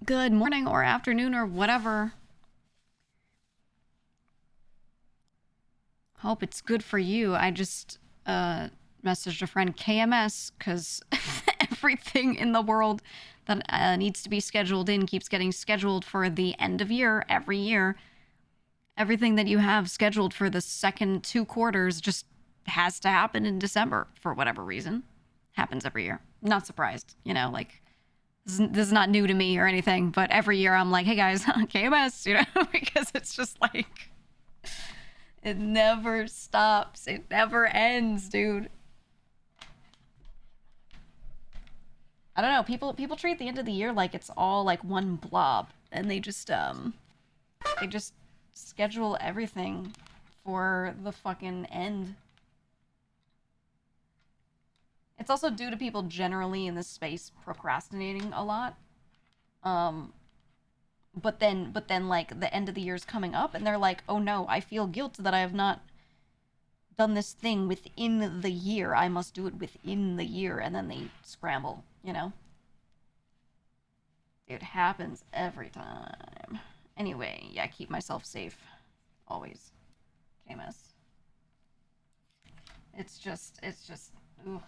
good morning or afternoon or whatever. Hope it's good for you. I just messaged a friend KMS because everything in the world that needs to be scheduled in keeps getting scheduled for the end of year every year. Everything that you have scheduled for the second 2 quarters just has to happen in December for whatever reason. Happens every year. Not surprised, like this is not new to me or anything, but every year I'm like, hey guys, KMS, because it's just like, it never stops. It never ends, dude. I don't know. People treat the end of the year like it's all like one blob, and they just schedule everything for the fucking end. It's also due to people generally in this space procrastinating a lot. But then like the end of the year is coming up and they're like, "Oh no, I feel guilt that I have not done this thing within the year. I must do it within the year." And then they scramble, It happens every time. Anyway, yeah, keep myself safe. Always. KMS. It's just, ugh.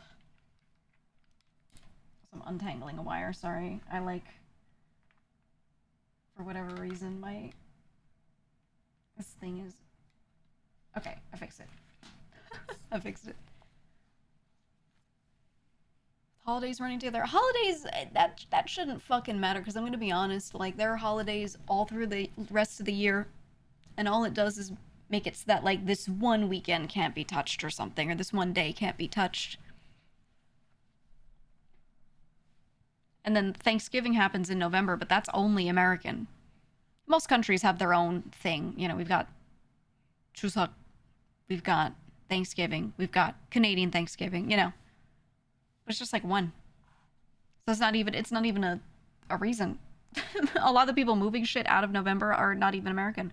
I'm untangling a wire, sorry. I for whatever reason, this thing is... Okay, I fixed it. I fixed it. Holidays running together. Holidays, that shouldn't fucking matter, because I'm gonna be honest, like, there are holidays all through the rest of the year, and all it does is make it so that, like, this one weekend can't be touched or something, or this one day can't be touched. And then Thanksgiving happens in November, but that's only American. Most countries have their own thing. We've got Chuseok, we've got Thanksgiving, we've got Canadian Thanksgiving, But it's just like one. So it's not even a reason. A lot of the people moving shit out of November are not even American.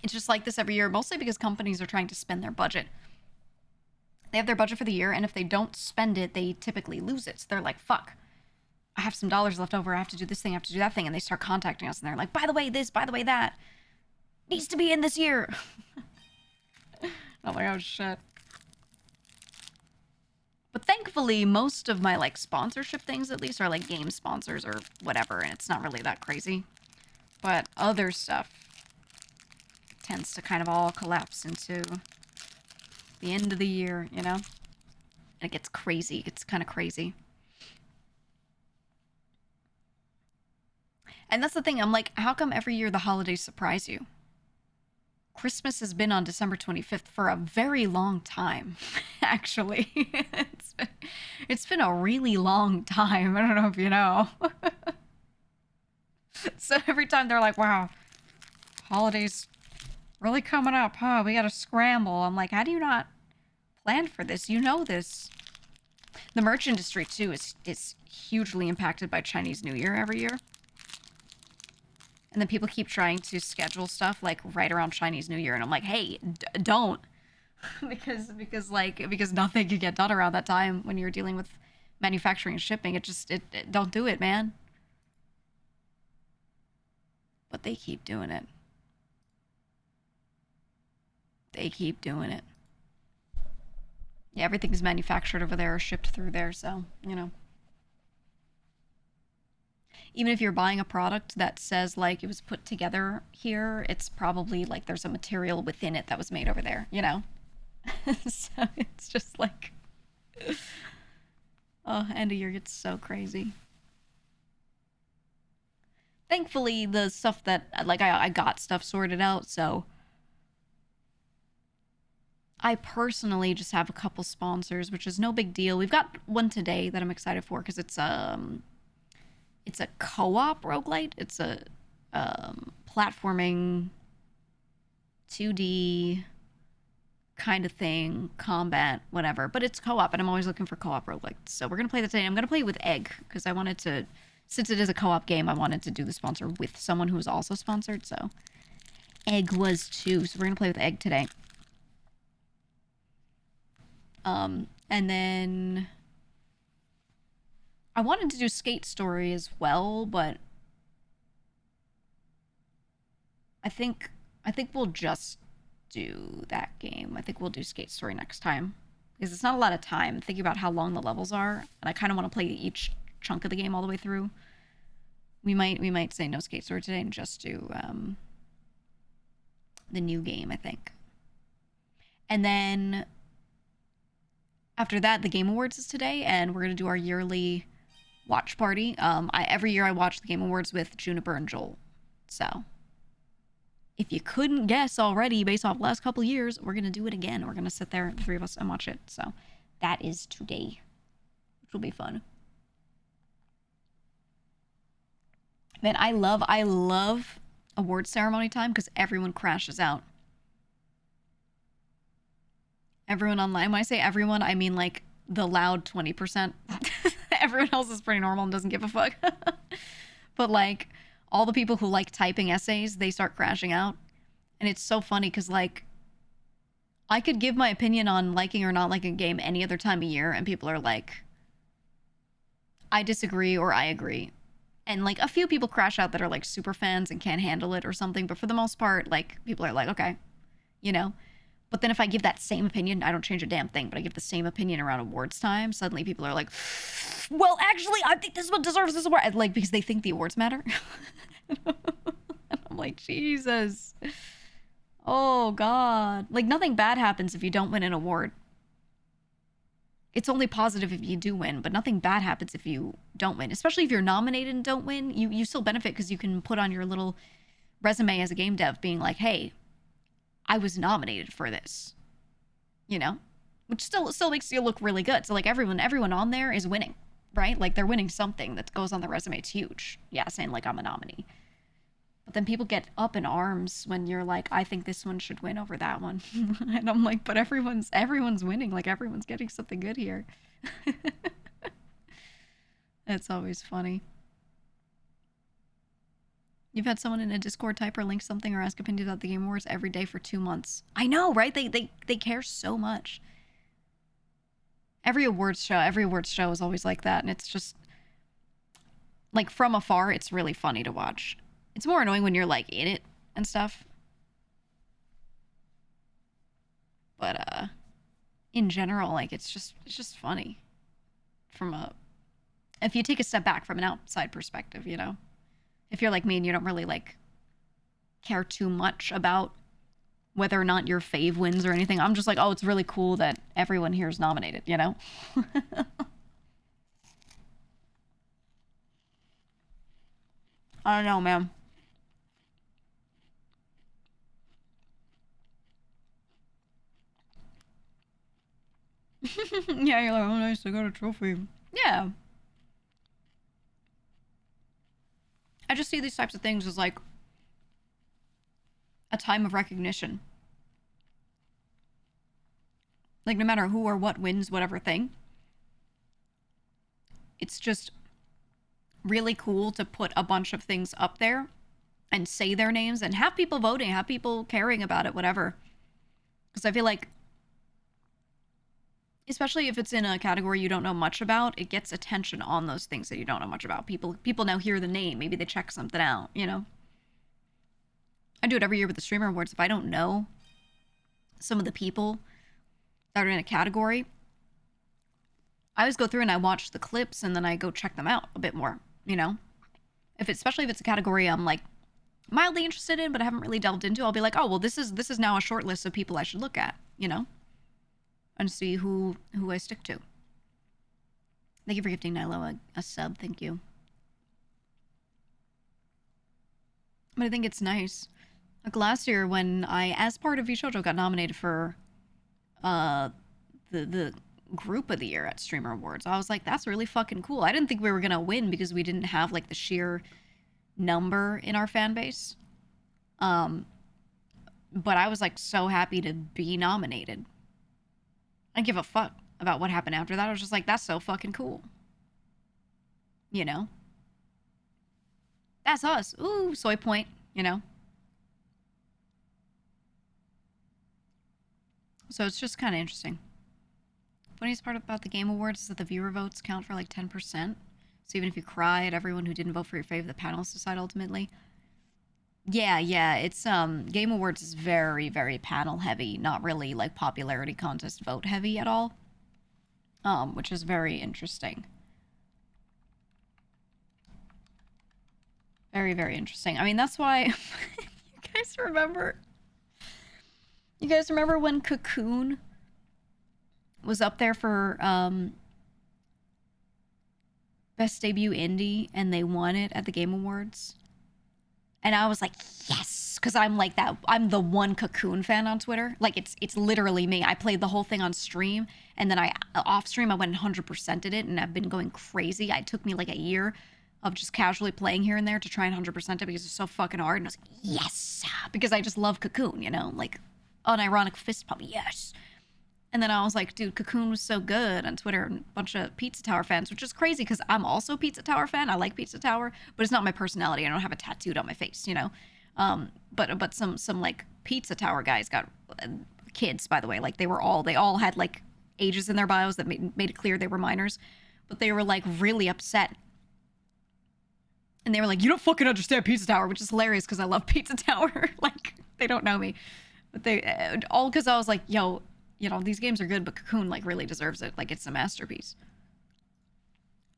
It's just like this every year, mostly because companies are trying to spend their budget. They have their budget for the year, and if they don't spend it, they typically lose it. So they're like, fuck, I have some dollars left over. I have to do this thing. I have to do that thing. And they start contacting us, and they're like, by the way, this, by the way, that needs to be in this year. I'm like, oh, shit. But thankfully, most of my, like, sponsorship things, at least, are, like, game sponsors or whatever, and it's not really that crazy. But other stuff tends to kind of all collapse into the end of the year, And it gets crazy. It's kind of crazy. And that's the thing. I'm like, how come every year the holidays surprise you? Christmas has been on December 25th for a very long time, actually. It's been a really long time. I don't know if you know. So every time they're like, wow, holidays really coming up, huh? We gotta scramble. I'm like, how do you not plan for this? You know this. The merch industry, too, is hugely impacted by Chinese New Year every year. And then people keep trying to schedule stuff like right around Chinese New Year, and I'm like, hey, don't, because nothing can get done around that time when you're dealing with manufacturing and shipping. It don't do it, man. But they keep doing it. They keep doing it. Yeah, everything's manufactured over there or shipped through there, so even if you're buying a product that says like it was put together here, it's probably like there's a material within it that was made over there, So it's just like, oh, end of year gets so crazy. Thankfully, the stuff that, like, I got stuff sorted out, so I personally just have a couple sponsors, which is no big deal. We've got one today that I'm excited for because it's a co-op roguelite. It's a platforming 2D kind of thing, combat, whatever. But it's co-op, and I'm always looking for co-op roguelites. So we're going to play that today. I'm going to play with Egg, because I wanted to, since it is a co-op game, I wanted to do the sponsor with someone who was also sponsored, so Egg was too. So we're going to play with Egg today. And then I wanted to do Skate Story as well, but I think we'll just do that game. I think we'll do Skate Story next time because it's not a lot of time thinking about how long the levels are, and I kind of want to play each chunk of the game all the way through. We might say no Skate Story today and just do the new game, I think. And then after that, the Game Awards is today, and we're gonna do our yearly watch party. Every year I watch the Game Awards with Juniper and Joel. So if you couldn't guess already based off the last couple years, we're gonna do it again. We're gonna sit there, the three of us, and watch it. So that is today, which will be fun. Man, I love award ceremony time because everyone crashes out. Everyone online. When I say everyone, I mean like the loud 20%. Everyone else is pretty normal and doesn't give a fuck. But like all the people who like typing essays, they start crashing out. And it's so funny because like I could give my opinion on liking or not liking a game any other time of year, and people are like, I disagree or I agree. And like a few people crash out that are like super fans and can't handle it or something, but for the most part, like people are like, okay, you know. But then if I give that same opinion, I don't change a damn thing, but I give the same opinion around awards time, suddenly people are like, well, actually, I think this one deserves this award. Like, because they think the awards matter. I'm like, Jesus. Oh, God. Like, nothing bad happens if you don't win an award. It's only positive if you do win, but nothing bad happens if you don't win. Especially if you're nominated and don't win, you still benefit because you can put on your little resume as a game dev being like, hey, I was nominated for this, you know, which still makes you look really good. So like everyone on there is winning, right? Like they're winning something that goes on the resume. It's huge. Yeah, saying like I'm a nominee. But then people get up in arms when you're like, I think this one should win over that one. And I'm like, but everyone's winning. Like everyone's getting something good here. That's always funny. You've had someone in a Discord type or link something or ask opinions about the Game Awards every day for 2 months. I know, right? They care so much. Every awards show is always like that, and it's just like from afar, it's really funny to watch. It's more annoying when you're like in it and stuff. But in general, like it's just funny if you take a step back from an outside perspective, you know. If you're like me and you don't really like care too much about whether or not your fave wins or anything, I'm just like, oh, it's really cool that everyone here is nominated, you know? I don't know, man. Yeah, you're like, oh, nice, I got a trophy. Yeah. I just see these types of things as like a time of recognition. Like no matter who or what wins whatever thing, it's just really cool to put a bunch of things up there and say their names and have people voting, have people caring about it, whatever. Because I feel like, especially if it's in a category you don't know much about, it gets attention on those things that you don't know much about. People now hear the name, maybe they check something out, you know? I do it every year with the Streamer Awards. If I don't know some of the people that are in a category, I always go through and I watch the clips and then I go check them out a bit more, you know? Especially if it's a category I'm like mildly interested in but I haven't really delved into, I'll be like, oh, well, this is now a short list of people I should look at, you know? And see who I stick to. Thank you for gifting Nilo a sub. Thank you. But I think it's nice. Like last year when I, as part of VShojo, got nominated for the group of the year at Streamer Awards, I was like, that's really fucking cool. I didn't think we were gonna win because we didn't have like the sheer number in our fan base. But I was like so happy to be nominated. I didn't give a fuck about what happened after that. I was just like, that's so fucking cool. You know? That's us. Ooh, soy point, you know? So it's just kind of interesting. Funniest part about the Game Awards is that the viewer votes count for like 10%. So even if you cry at everyone who didn't vote for your fave, the panelists decide ultimately. Yeah, it's Game Awards is very, very panel heavy, not really like popularity contest vote heavy at all. Which is very interesting. Very, very interesting. I mean, that's why you guys remember when Cocoon was up there for Best Debut Indie and they won it at the Game Awards? And I was like, yes, because I'm like that. I'm the one Cocoon fan on Twitter. Like it's literally me. I played the whole thing on stream, and then off stream I went 100%ed it, and I've been going crazy. It took me like a year of just casually playing here and there to try and 100% it because it's so fucking hard. And I was like, yes, because I just love Cocoon, you know, like unironic fist pump, yes. And then I was like, dude, Cocoon was so good on Twitter, and a bunch of Pizza Tower fans, which is crazy because I'm also a Pizza Tower fan. I like Pizza Tower, but it's not my personality. I don't have it tattooed on my face, you know? But some like Pizza Tower guys got kids, by the way. Like they all had like ages in their bios that made it clear they were minors, but they were like really upset. And they were like, you don't fucking understand Pizza Tower, which is hilarious because I love Pizza Tower. Like they don't know me, but they all because I was like, yo, you know, these games are good, but Cocoon, like, really deserves it. Like, it's a masterpiece.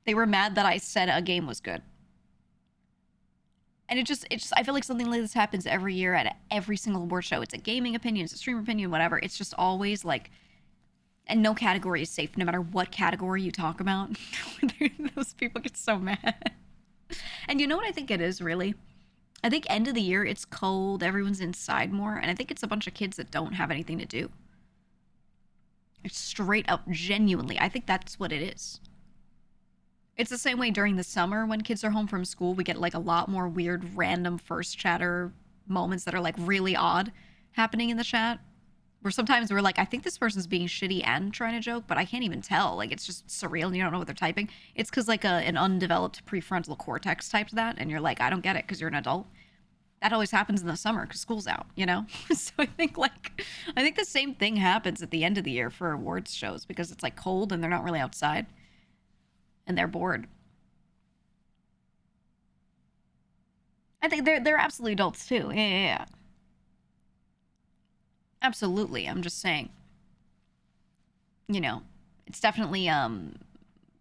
They were mad that I said a game was good. And it just, I feel like something like this happens every year at every single award show. It's a gaming opinion, it's a streamer opinion, whatever. It's just always, like, and no category is safe, no matter what category you talk about. Those people get so mad. And you know what I think it is, really? I think end of the year, it's cold, everyone's inside more, and I think it's a bunch of kids that don't have anything to do. Straight up, genuinely, I think that's what it is. It's the same way during the summer when kids are home from school. We get like a lot more weird random first chatter moments that are like really odd happening in the chat, where sometimes we're like, I think this person's being shitty and trying to joke, but I can't even tell. Like it's just surreal and you don't know what they're typing. It's because like an undeveloped prefrontal cortex typed that, and you're like, I don't get it because you're an adult. That always happens in the summer because school's out, you know? So I think the same thing happens at the end of the year for awards shows because it's like cold and they're not really outside and they're bored. I think they're absolutely adults too. Yeah. Absolutely. I'm just saying, you know, it's definitely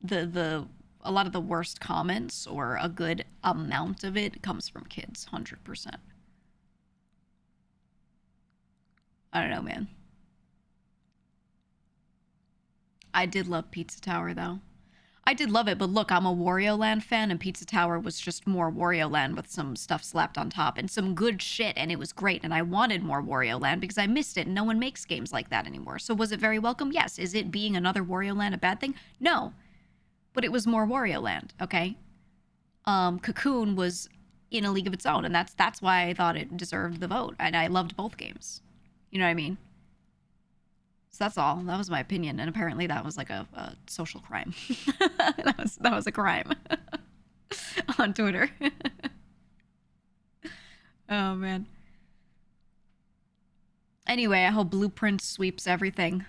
the a lot of the worst comments, or a good amount of it, comes from kids, 100%. I don't know, man. I did love Pizza Tower, though. I did love it, but look, I'm a Wario Land fan, and Pizza Tower was just more Wario Land with some stuff slapped on top, and some good shit, and it was great, and I wanted more Wario Land because I missed it, and no one makes games like that anymore. So was it very welcome? Yes. Is it being another Wario Land a bad thing? No. But it was more Wario Land, okay? Cocoon was in a league of its own, and that's why I thought it deserved the vote. And I loved both games. You know what I mean? So that's all. That was my opinion, and apparently that was like a social crime. that was a crime on Twitter. Oh man. Anyway, I hope Blueprint sweeps everything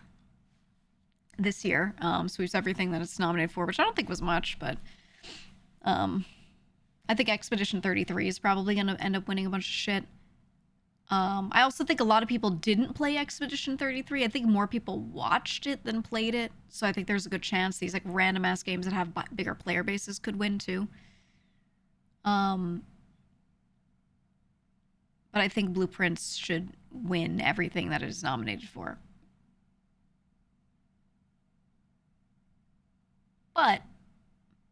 this year, sweeps everything that it's nominated for, which I don't think was much, but I think Expedition 33 is probably going to end up winning a bunch of shit. I also think a lot of people didn't play Expedition 33. I think more people watched it than played it, so I think there's a good chance these like random ass games that have bigger player bases could win too. But I think Blueprints should win everything that it is nominated for. But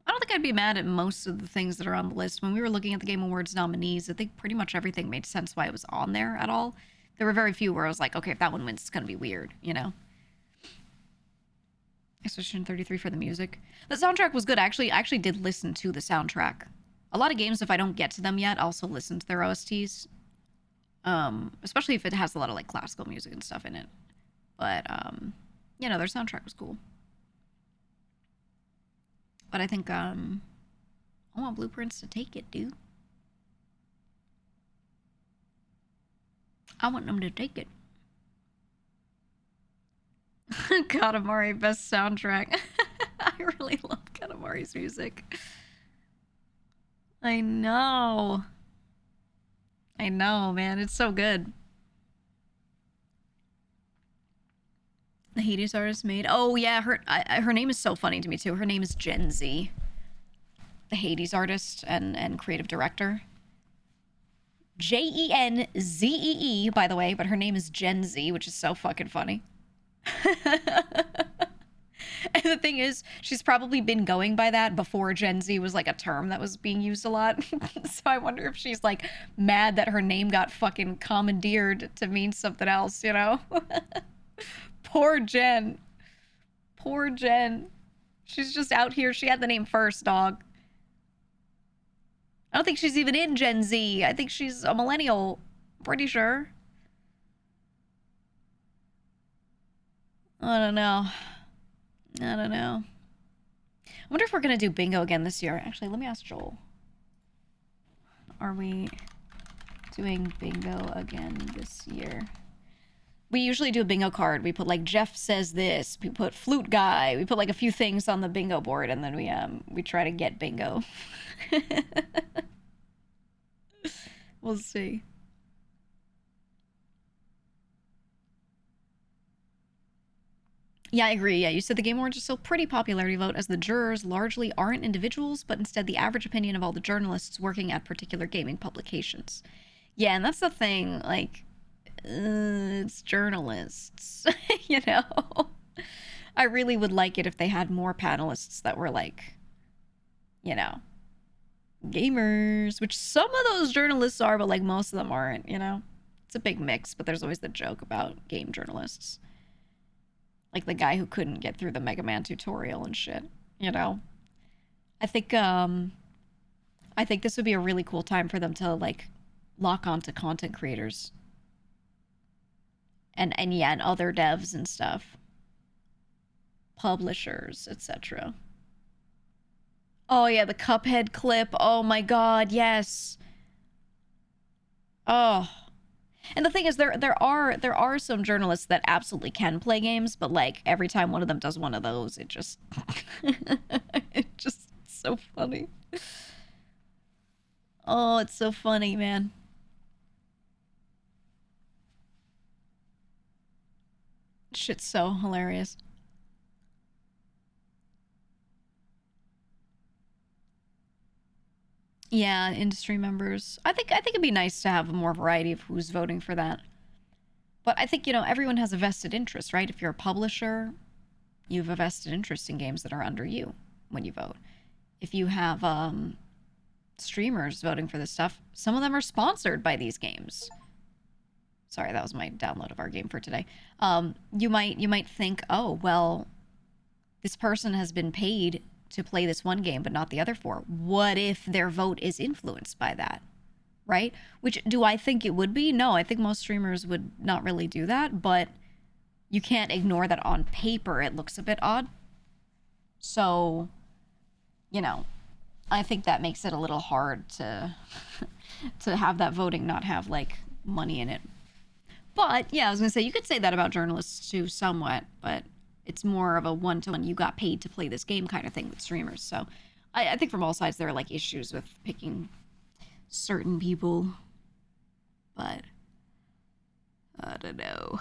I don't think I'd be mad at most of the things that are on the list. When we were looking at the Game Awards nominees, I think pretty much everything made sense why it was on there at all. There were very few where I was like, okay, if that one wins, it's going to be weird, you know? Expedition 33 for the music. The soundtrack was good. I actually did listen to the soundtrack. A lot of games, if I don't get to them yet, I'll also listen to their OSTs. Especially if it has a lot of like classical music and stuff in it. But, you know, their soundtrack was cool. But I think, I want Blueprints to take it, dude. I want them to take it. Katamari, best soundtrack. I really love Katamari's music. I know. I know, man. It's so good. The Hades artist made. Oh yeah, her name is so funny to me too. Her name is Gen Z. The Hades artist and creative director. Jenzee, by the way, but her name is Gen Z, which is so fucking funny. And the thing is, she's probably been going by that before Gen Z was like a term that was being used a lot. So I wonder if she's like mad that her name got fucking commandeered to mean something else, you know? Poor Jen. Poor Jen. She's just out here. She had the name first, dog. I don't think she's even in Gen Z. I think she's a millennial. Pretty sure. I don't know. I don't know. I wonder if we're going to do bingo again this year. Actually, let me ask Joel. Are we doing bingo again this year? We usually do a bingo card. We put like Jeff says this. We put flute guy. We put like a few things on the bingo board, and then we try to get bingo. We'll see. Yeah, I agree. Yeah, you said the Game Awards are still pretty popularity vote as the jurors largely aren't individuals, but instead the average opinion of all the journalists working at particular gaming publications. Yeah, and that's the thing. Like, it's journalists, you know? I really would like it if they had more panelists that were like, you know, gamers, which some of those journalists are, but like most of them aren't, you know? It's a big mix, but there's always the joke about game journalists. Like the guy who couldn't get through the Mega Man tutorial and shit, you know? I think this would be a really cool time for them to like lock onto content creators. And yeah, and other devs and stuff. Publishers, etc. Oh yeah, the Cuphead clip. Oh my god, yes. Oh. And the thing is, there are some journalists that absolutely can play games, but like every time one of them does one of those, it just it's so funny. Oh, it's so funny, man. Shit's so hilarious. Yeah, industry members. I think it'd be nice to have more variety of who's voting for that. But I think, you know, everyone has a vested interest, right? If you're a publisher, you have a vested interest in games that are under you when you vote. If you have streamers voting for this stuff, some of them are sponsored by these games. Sorry, that was my download of our game for today. You might think, oh, well, this person has been paid to play this one game, but not the other four. What if their vote is influenced by that? Right? Which, do I think it would be? No, I think most streamers would not really do that, but you can't ignore that on paper it looks a bit odd. So, you know, I think that makes it a little hard to to have that voting not have like money in it. But yeah, I was gonna say you could say that about journalists too, somewhat, but it's more of a one-to-one, you got paid to play this game kind of thing with streamers. So I think from all sides there are like issues with picking certain people, but I don't know.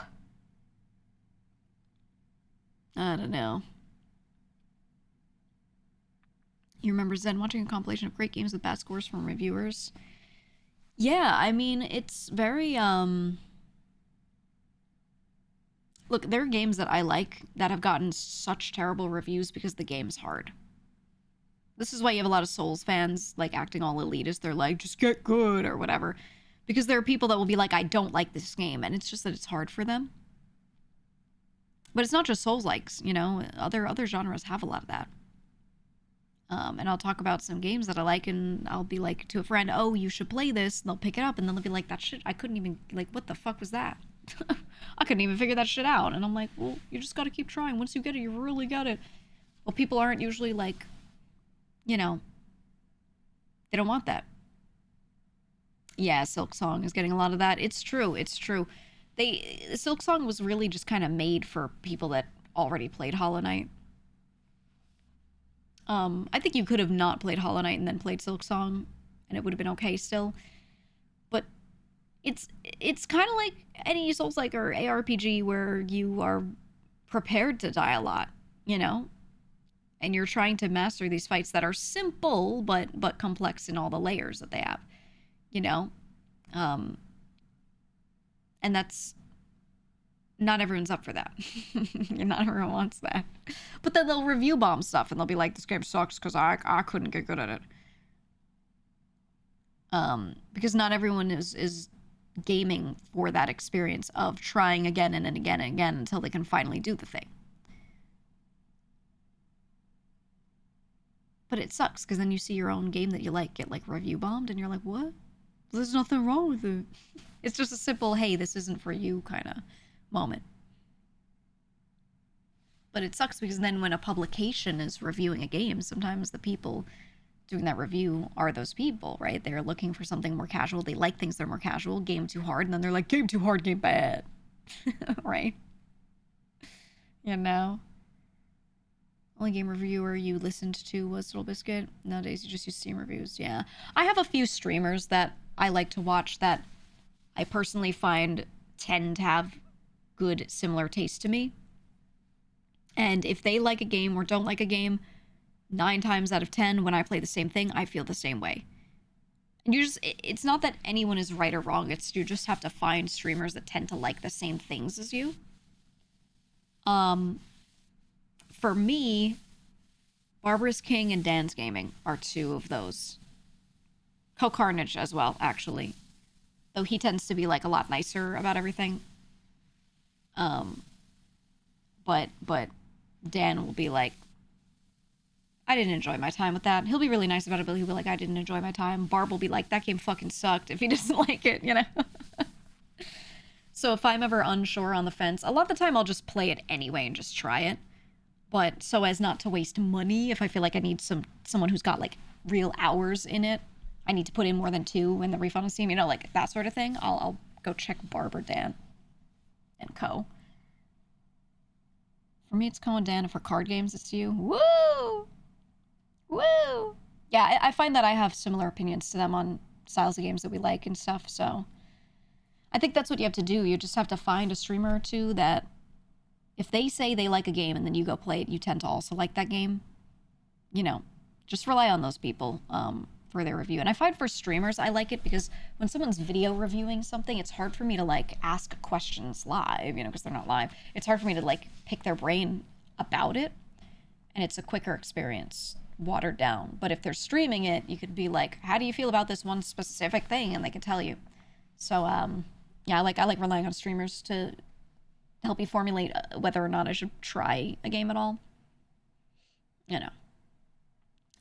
I don't know. You remember Zen watching a compilation of great games with bad scores from reviewers? Yeah, I mean, it's very look, there are games that I like that have gotten such terrible reviews because the game's hard. This is why you have a lot of Souls fans, like, acting all elitist. They're like, just get good, or whatever. Because there are people that will be like, I don't like this game, and it's just that it's hard for them. But it's not just Souls-likes, you know? Other genres have a lot of that. And I'll talk about some games that I like, and I'll be like to a friend, oh, you should play this, and they'll pick it up, and then they'll be like, that shit, I couldn't even, like, what the fuck was that? I couldn't even figure that shit out. And I'm like, well, you just gotta keep trying. Once you get it, you really get it. Well, people aren't usually like, you know, they don't want that. Yeah, Silk Song is getting a lot of that. It's true. It's true. Silk Song was really just kind of made for people that already played Hollow Knight. I think you could have not played Hollow Knight and then played Silk Song. and it would have been okay still. But it's kind of like any Souls-like or ARPG where you are prepared to die a lot, you know? And you're trying to master these fights that are simple but complex in all the layers that they have, you know? And that's... Not everyone's up for that. Not everyone wants that. But then they'll review bomb stuff and they'll be like, this game sucks because I couldn't get good at it. Because not everyone is gaming for that experience of trying again and again and again until they can finally do the thing. But it sucks because then you see your own game that you like get like review bombed and you're like, what? There's nothing wrong with it. It's just a simple, hey, this isn't for you kind of moment. But it sucks because then when a publication is reviewing a game, sometimes the people doing that review are those people, right? They're looking for something more casual. They like things that are more casual. Game too hard. And then they're like, game too hard, game bad. Right? You know? Only game reviewer you listened to was Little Biscuit. Nowadays you just use Steam reviews. Yeah. I have a few streamers that I like to watch that I personally find tend to have good similar taste to me. And if they like a game or don't like a game, 9 times out of 10 when I play the same thing, I feel the same way. And it's not that anyone is right or wrong, it's you just have to find streamers that tend to like the same things as you. For me, Barbarous King and Dan's Gaming are 2 of those. Co-Carnage as well, actually. Though he tends to be like a lot nicer about everything. But Dan will be like, I didn't enjoy my time with that. He'll be really nice about it, but he'll be like, I didn't enjoy my time. Barb will be like, that game fucking sucked if he doesn't like it, you know? So if I'm ever unsure on the fence, a lot of the time I'll just play it anyway and just try it. But so as not to waste money, if I feel like I need someone who's got like real hours in it, I need to put in more than 2 in the refund on Steam, you know, like that sort of thing, I'll go check Barb or Dan and co. For me, it's Co and Dan. For card games, it's you. Woo! Woo! Yeah, I find that I have similar opinions to them on styles of games that we like and stuff, so... I think that's what you have to do. You just have to find a streamer or 2 that... If they say they like a game and then you go play it, you tend to also like that game. You know, just rely on those people for their review. And I find for streamers, I like it because when someone's video reviewing something, it's hard for me to, like, ask questions live, you know, because they're not live. It's hard for me to, like, pick their brain about it. And it's a quicker experience, watered down. But if they're streaming it, you could be like, how do you feel about this one specific thing? And they can tell you. So, yeah, I like relying on streamers to help me formulate whether or not I should try a game at all. You know.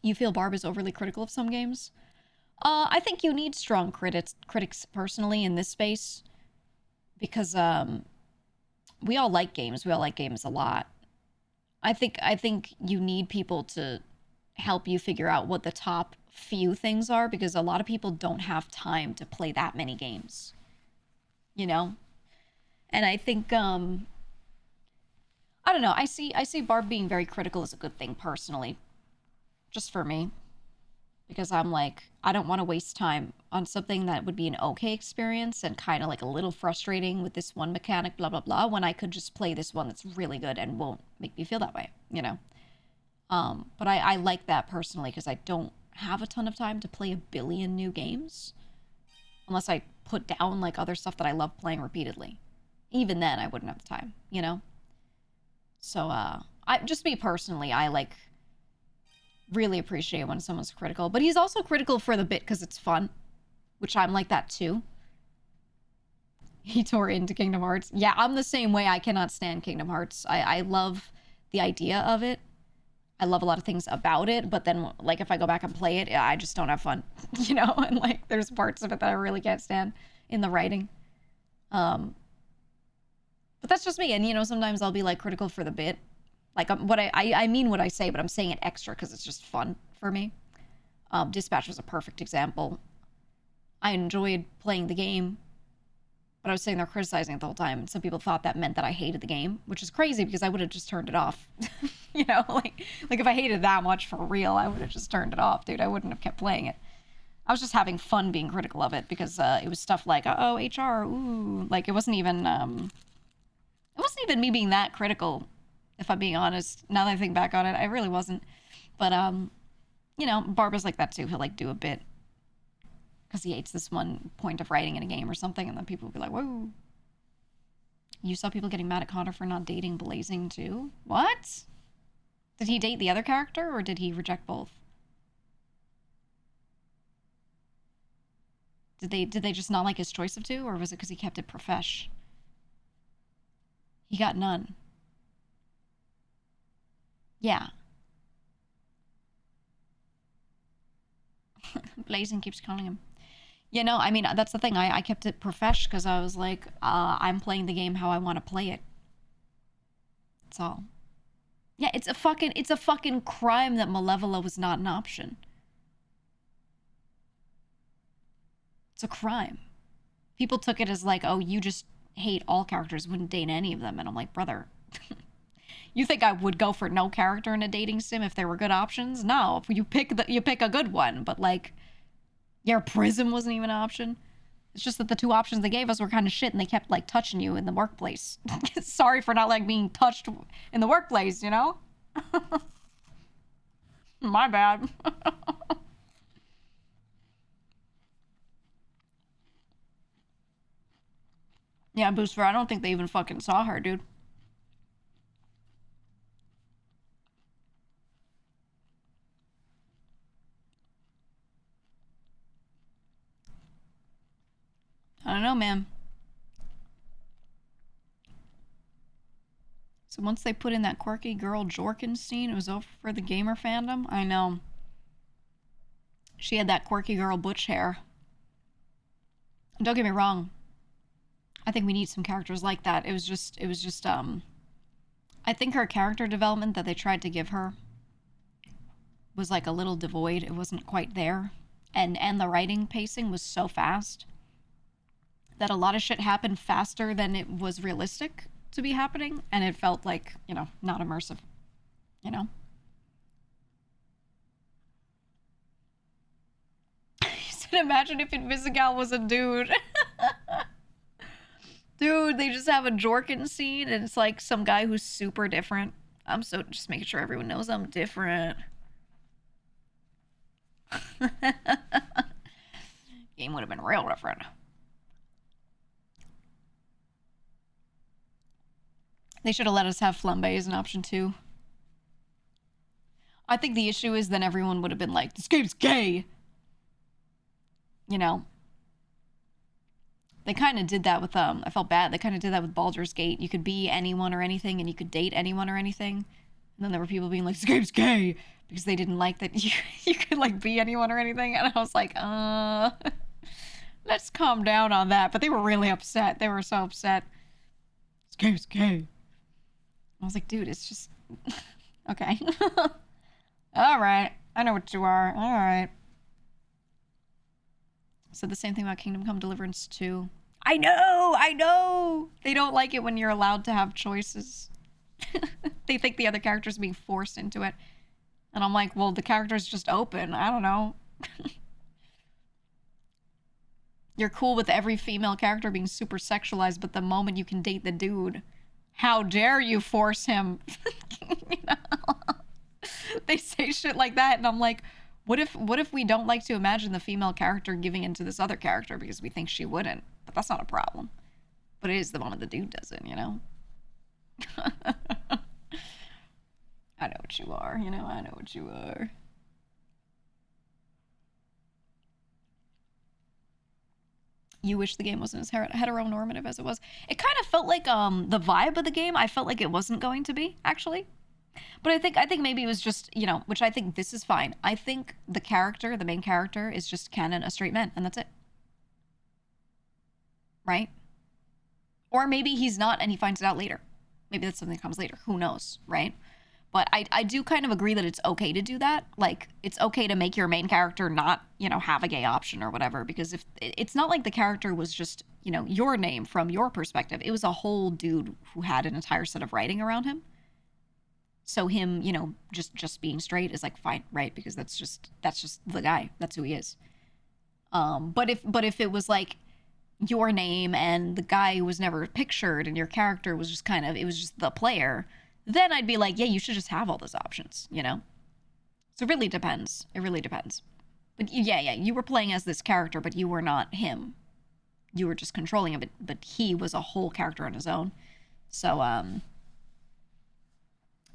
You feel Barb is overly critical of some games? I think you need strong critics personally in this space. Because we all like games. We all like games a lot. I think you need people to help you figure out what the top few things are, because a lot of people don't have time to play that many games. You know? And I think, I don't know, I see Barb being very critical as a good thing, personally. Just for me. Because I'm like, I don't want to waste time on something that would be an okay experience and kind of like a little frustrating with this one mechanic, blah, blah, blah, when I could just play this one that's really good and won't make me feel that way, you know? But I like that personally because I don't have a ton of time to play a billion new games. Unless I put down, like, other stuff that I love playing repeatedly. Even then, I wouldn't have the time, you know? So, just me personally, I, like, really appreciate when someone's critical. But he's also critical for the bit because it's fun. Which I'm like that, too. He tore into Kingdom Hearts. Yeah, I'm the same way. I cannot stand Kingdom Hearts. I love the idea of it. I love a lot of things about it, but then, like, if I go back and play it, I just don't have fun, you know? And, like, there's parts of it that I really can't stand in the writing. But that's just me, and, you know, sometimes I'll be, like, critical for the bit. Like, what I mean what I say, but I'm saying it extra because it's just fun for me. Dispatch was a perfect example. I enjoyed playing the game, but I was sitting there criticizing it the whole time, and some people thought that meant that I hated the game, which is crazy because I would have just turned it off. You know, like if I hated it that much for real, I would have just turned it off, dude. I wouldn't have kept playing it. I was just having fun being critical of it because it was stuff like, oh, HR, ooh. Like, it wasn't even me being that critical, if I'm being honest. Now that I think back on it, I really wasn't. But, you know, Barbara's like that too. He'll, like, do a bit because he hates this one point of writing in a game or something, and then people will be like, whoa. You saw people getting mad at Connor for not dating Blazing too? What? Did he date the other character, or did he reject both? Did they just not like his choice of two, or was it because he kept it profesh? He got none. Yeah. Blazing keeps calling him. You know, I mean, that's the thing. I kept it profesh because I was like, I'm playing the game how I want to play it. That's all. Yeah, it's a fucking crime that Malevola was not an option. It's a crime. People took it as like, oh, you just hate all characters, wouldn't date any of them. And I'm like, brother, you think I would go for no character in a dating sim if there were good options? No, you pick a good one, but like, your Prism wasn't even an option. It's just that the two options they gave us were kind of shit, and they kept like touching you in the workplace. Sorry for not like being touched in the workplace, you know? My bad. Yeah, Booster, I don't think they even fucking saw her, dude. I don't know, man. So once they put in that quirky girl Jorkin scene, it was over for the gamer fandom? I know. She had that quirky girl butch hair. Don't get me wrong. I think we need some characters like that. It was just, I think her character development that they tried to give her was like a little devoid. It wasn't quite there. And the writing pacing was so fast that a lot of shit happened faster than it was realistic to be happening, and it felt like, you know, not immersive, you know? He said, imagine if Invisigal was a dude. Dude, they just have a Jorkin scene, and it's like some guy who's super different. I'm so just making sure everyone knows I'm different. Game would have been real different. They should have let us have flambe as an option too. I think the issue is then everyone would have been like, this game's gay. You know? They kind of did that with, I felt bad. They kind of did that with Baldur's Gate. You could be anyone or anything, and you could date anyone or anything. And then there were people being like, this game's gay, because they didn't like that you could, like, be anyone or anything. And I was like, let's calm down on that. But they were really upset. They were so upset. This game's gay. I was like, dude, it's just... Okay. Alright. I know what you are. Alright. Said the same thing about Kingdom Come Deliverance 2. I know! They don't like it when you're allowed to have choices. They think the other character's being forced into it. And I'm like, well, the character's just open. I don't know. You're cool with every female character being super sexualized, but the moment you can date the dude... How dare you force him? You know? They say shit like that, and I'm like, what if we don't like to imagine the female character giving into this other character because we think she wouldn't? But that's not a problem. But it is the moment the dude does it, you know? I know what you are, you know? I know what you are. You wish the game wasn't as heteronormative as it was. It kind of felt like the vibe of the game, I felt like it wasn't going to be, actually. But I think maybe it was just, you know, which I think this is fine. I think the main character, is just canon a straight man, and that's it. Right? Or maybe he's not and he finds it out later. Maybe that's something that comes later. Who knows, right? But I do kind of agree that it's okay to do that. Like, it's okay to make your main character not, you know, have a gay option or whatever. Because if it's not like the character was just, you know, your name from your perspective. It was a whole dude who had an entire set of writing around him. So him, you know, just being straight is like fine, right? Because that's just the guy. That's who he is. But if it was like your name and the guy was never pictured and your character was just kind of, it was just the player, then I'd be like, yeah, you should just have all those options, you know? So it really depends. It really depends. But yeah, you were playing as this character, but you were not him. You were just controlling him, but he was a whole character on his own. So,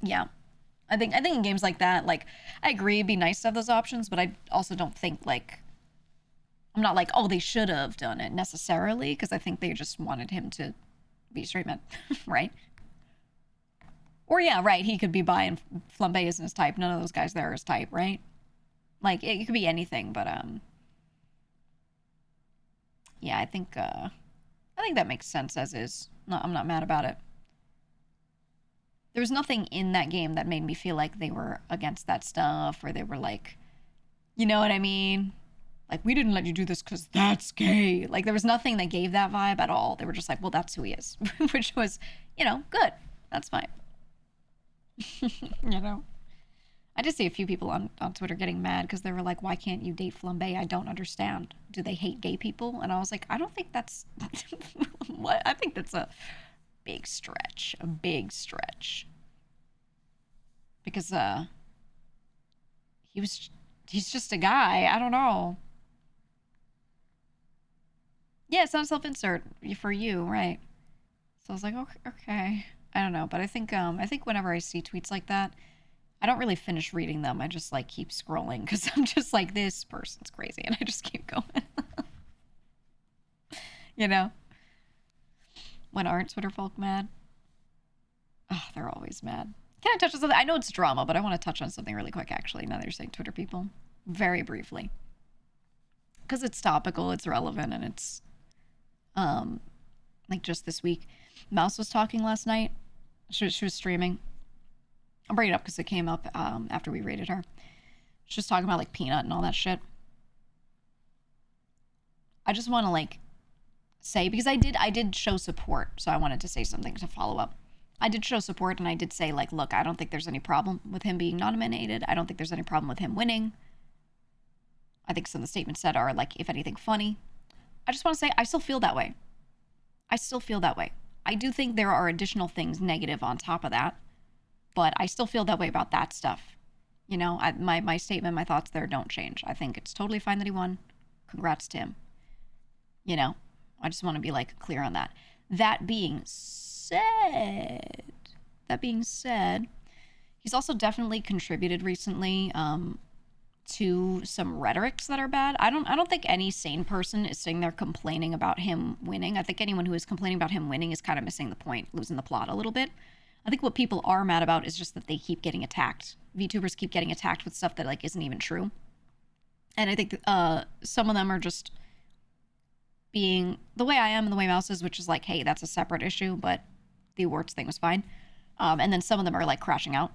yeah. I think in games like that, like, I agree it'd be nice to have those options, but I also don't think, like, I'm not like, oh, they should have done it necessarily, because I think they just wanted him to be a straight man, right? Or yeah, right, he could be bi and Flambe isn't his type. None of those guys there are his type, right? Like, it could be anything, but, yeah, I think that makes sense as is. No, I'm not mad about it. There was nothing in that game that made me feel like they were against that stuff, or they were like, you know what I mean? Like, we didn't let you do this because that's gay. Like, there was nothing that gave that vibe at all. They were just like, well, that's who he is. Which was, you know, good. That's fine. You know? I did see a few people on Twitter getting mad because they were like, why can't you date Flambe? I don't understand. Do they hate gay people? And I was like, I don't think that's... What? I think that's a big stretch. A big stretch. Because, he's just a guy. I don't know. Yeah, it's not self-insert for you, right? So I was like, okay. I don't know, but I think whenever I see tweets like that, I don't really finish reading them. I just like keep scrolling because I'm just like, this person's crazy, and I just keep going. You know? When aren't Twitter folk mad? Oh, they're always mad. Can I touch on something? I know it's drama, but I want to touch on something really quick, actually, now that you're saying Twitter people. Very briefly. Because it's topical, it's relevant, and it's, like just this week. Mouse was talking last night. She was streaming. I'll bring it up because it came up after we rated her. She was talking about like Peanut and all that shit. I just want to like say, because I did show support, so I wanted to say something to follow up. I did show support, and I did say, like, look, I don't think there's any problem with him being nominated. I don't think there's any problem with him winning. I think some of the statements said are, like, if anything, funny. I just want to say I still feel that way. I still feel that way. I do think there are additional things negative on top of that, but I still feel that way about that stuff. You know, my statement, my thoughts there don't change. I think it's totally fine that he won. Congrats to him. You know, I just want to be, like, clear on that. That being said, he's also definitely contributed recently to some rhetorics that are bad. I don't think any sane person is sitting there complaining about him winning. I think anyone who is complaining about him winning is kind of missing the point, losing the plot a little bit. I think what people are mad about is just that they keep getting attacked. VTubers keep getting attacked with stuff that like isn't even true. And I think some of them are just being the way I am and the way Mouse is, which is like, hey, that's a separate issue, but the awards thing was fine. And then some of them are like crashing out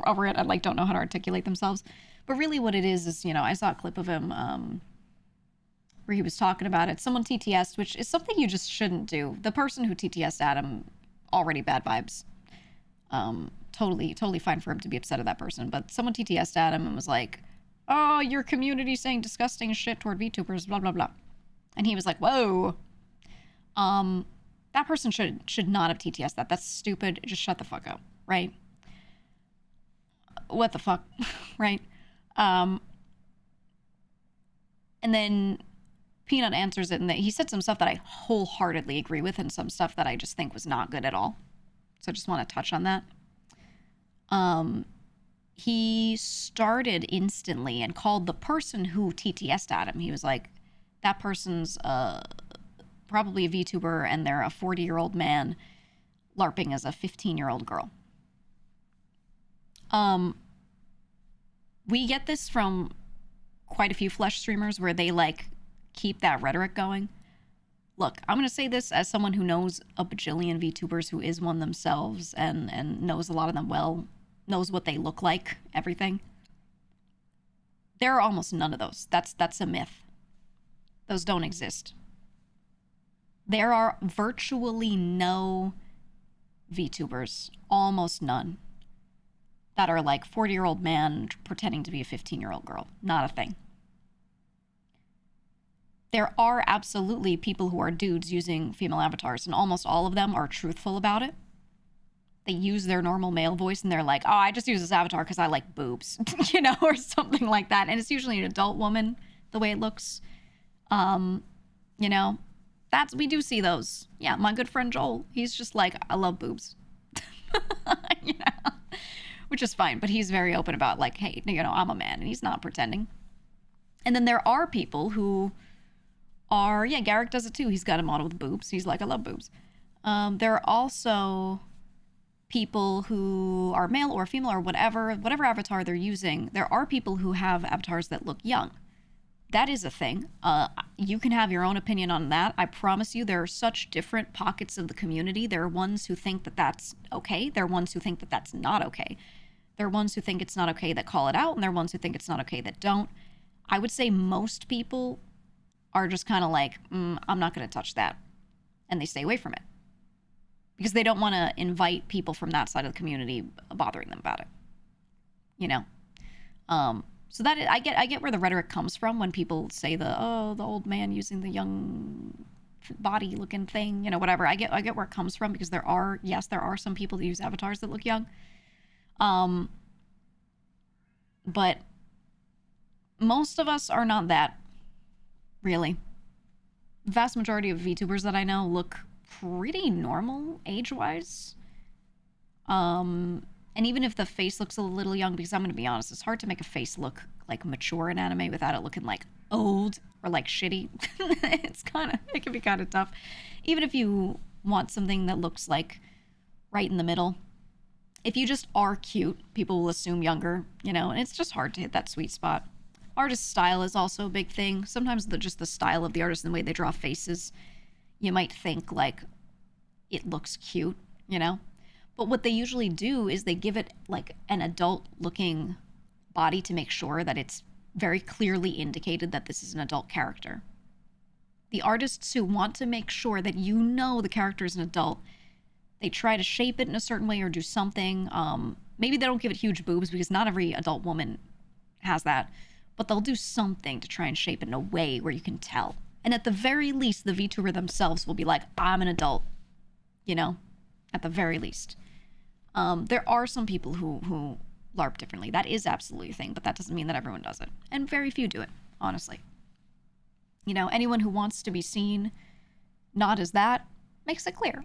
over it. I like don't know how to articulate themselves. But really what it is, you know, I saw a clip of him where he was talking about it. Someone TTS'd, which is something you just shouldn't do. The person who TTS'd at him, already bad vibes. Totally fine for him to be upset at that person. But someone TTS'd at him and was like, oh, your community saying disgusting shit toward VTubers, blah, blah, blah. And he was like, whoa. That person should not have TTS'd that. That's stupid. Just shut the fuck up, right? What the fuck, right? And then Peanut answers it, and he said some stuff that I wholeheartedly agree with, and some stuff that I just think was not good at all. So I just want to touch on that. He started instantly and called the person who TTS'd at him. He was like, that person's probably a VTuber, and they're a 40-year-old man LARPing as a 15-year-old girl. We get this from quite a few Flesh streamers where they, like, keep that rhetoric going. Look, I'm going to say this as someone who knows a bajillion VTubers, who is one themselves, and knows a lot of them well, knows what they look like, everything. There are almost none of those. That's a myth. Those don't exist. There are virtually no VTubers, almost none, that are like 40-year-old man pretending to be a 15-year-old girl. Not a thing. There are absolutely people who are dudes using female avatars, and almost all of them are truthful about it. They use their normal male voice and they're like, oh, I just use this avatar because I like boobs, you know, or something like that. And it's usually an adult woman, the way it looks. You know, we do see those. Yeah, my good friend Joel, he's just like, I love boobs. You know, which is fine. But he's very open about like, hey, you know, I'm a man, and he's not pretending. And then there are people who are, yeah, Garrick does it too. He's got a model with boobs. He's like, I love boobs. There are also people who are male or female or whatever avatar they're using. There are people who have avatars that look young. That is a thing. You can have your own opinion on that. I promise you, there are such different pockets of the community. There are ones who think that that's okay. There are ones who think that that's not okay. There are ones who think it's not okay that call it out, and there are ones who think it's not okay that don't. I would say most people are just kind of like, I'm not going to touch that. And they stay away from it. Because they don't want to invite people from that side of the community bothering them about it. You know? So that I get where the rhetoric comes from when people say the old man using the young body looking thing, you know, whatever. I get where it comes from, because there are some people that use avatars that look young. But most of us are not that, really. The vast majority of VTubers that I know look pretty normal age-wise. And even if the face looks a little young, because I'm going to be honest, it's hard to make a face look like mature in anime without it looking like old or like shitty. It can be kind of tough. Even if you want something that looks like right in the middle, if you just are cute, people will assume younger, you know, and it's just hard to hit that sweet spot. Artist style is also a big thing. Sometimes just the style of the artist and the way they draw faces, you might think like it looks cute, you know? But what they usually do is they give it like an adult looking body to make sure that it's very clearly indicated that this is an adult character. The artists who want to make sure that you know the character is an adult, they try to shape it in a certain way or do something. Maybe they don't give it huge boobs, because not every adult woman has that, but they'll do something to try and shape it in a way where you can tell. And at the very least, the VTuber themselves will be like, I'm an adult, you know, at the very least. There are some people who LARP differently. That is absolutely a thing, but that doesn't mean that everyone does it. And very few do it, honestly. You know, anyone who wants to be seen not as that makes it clear.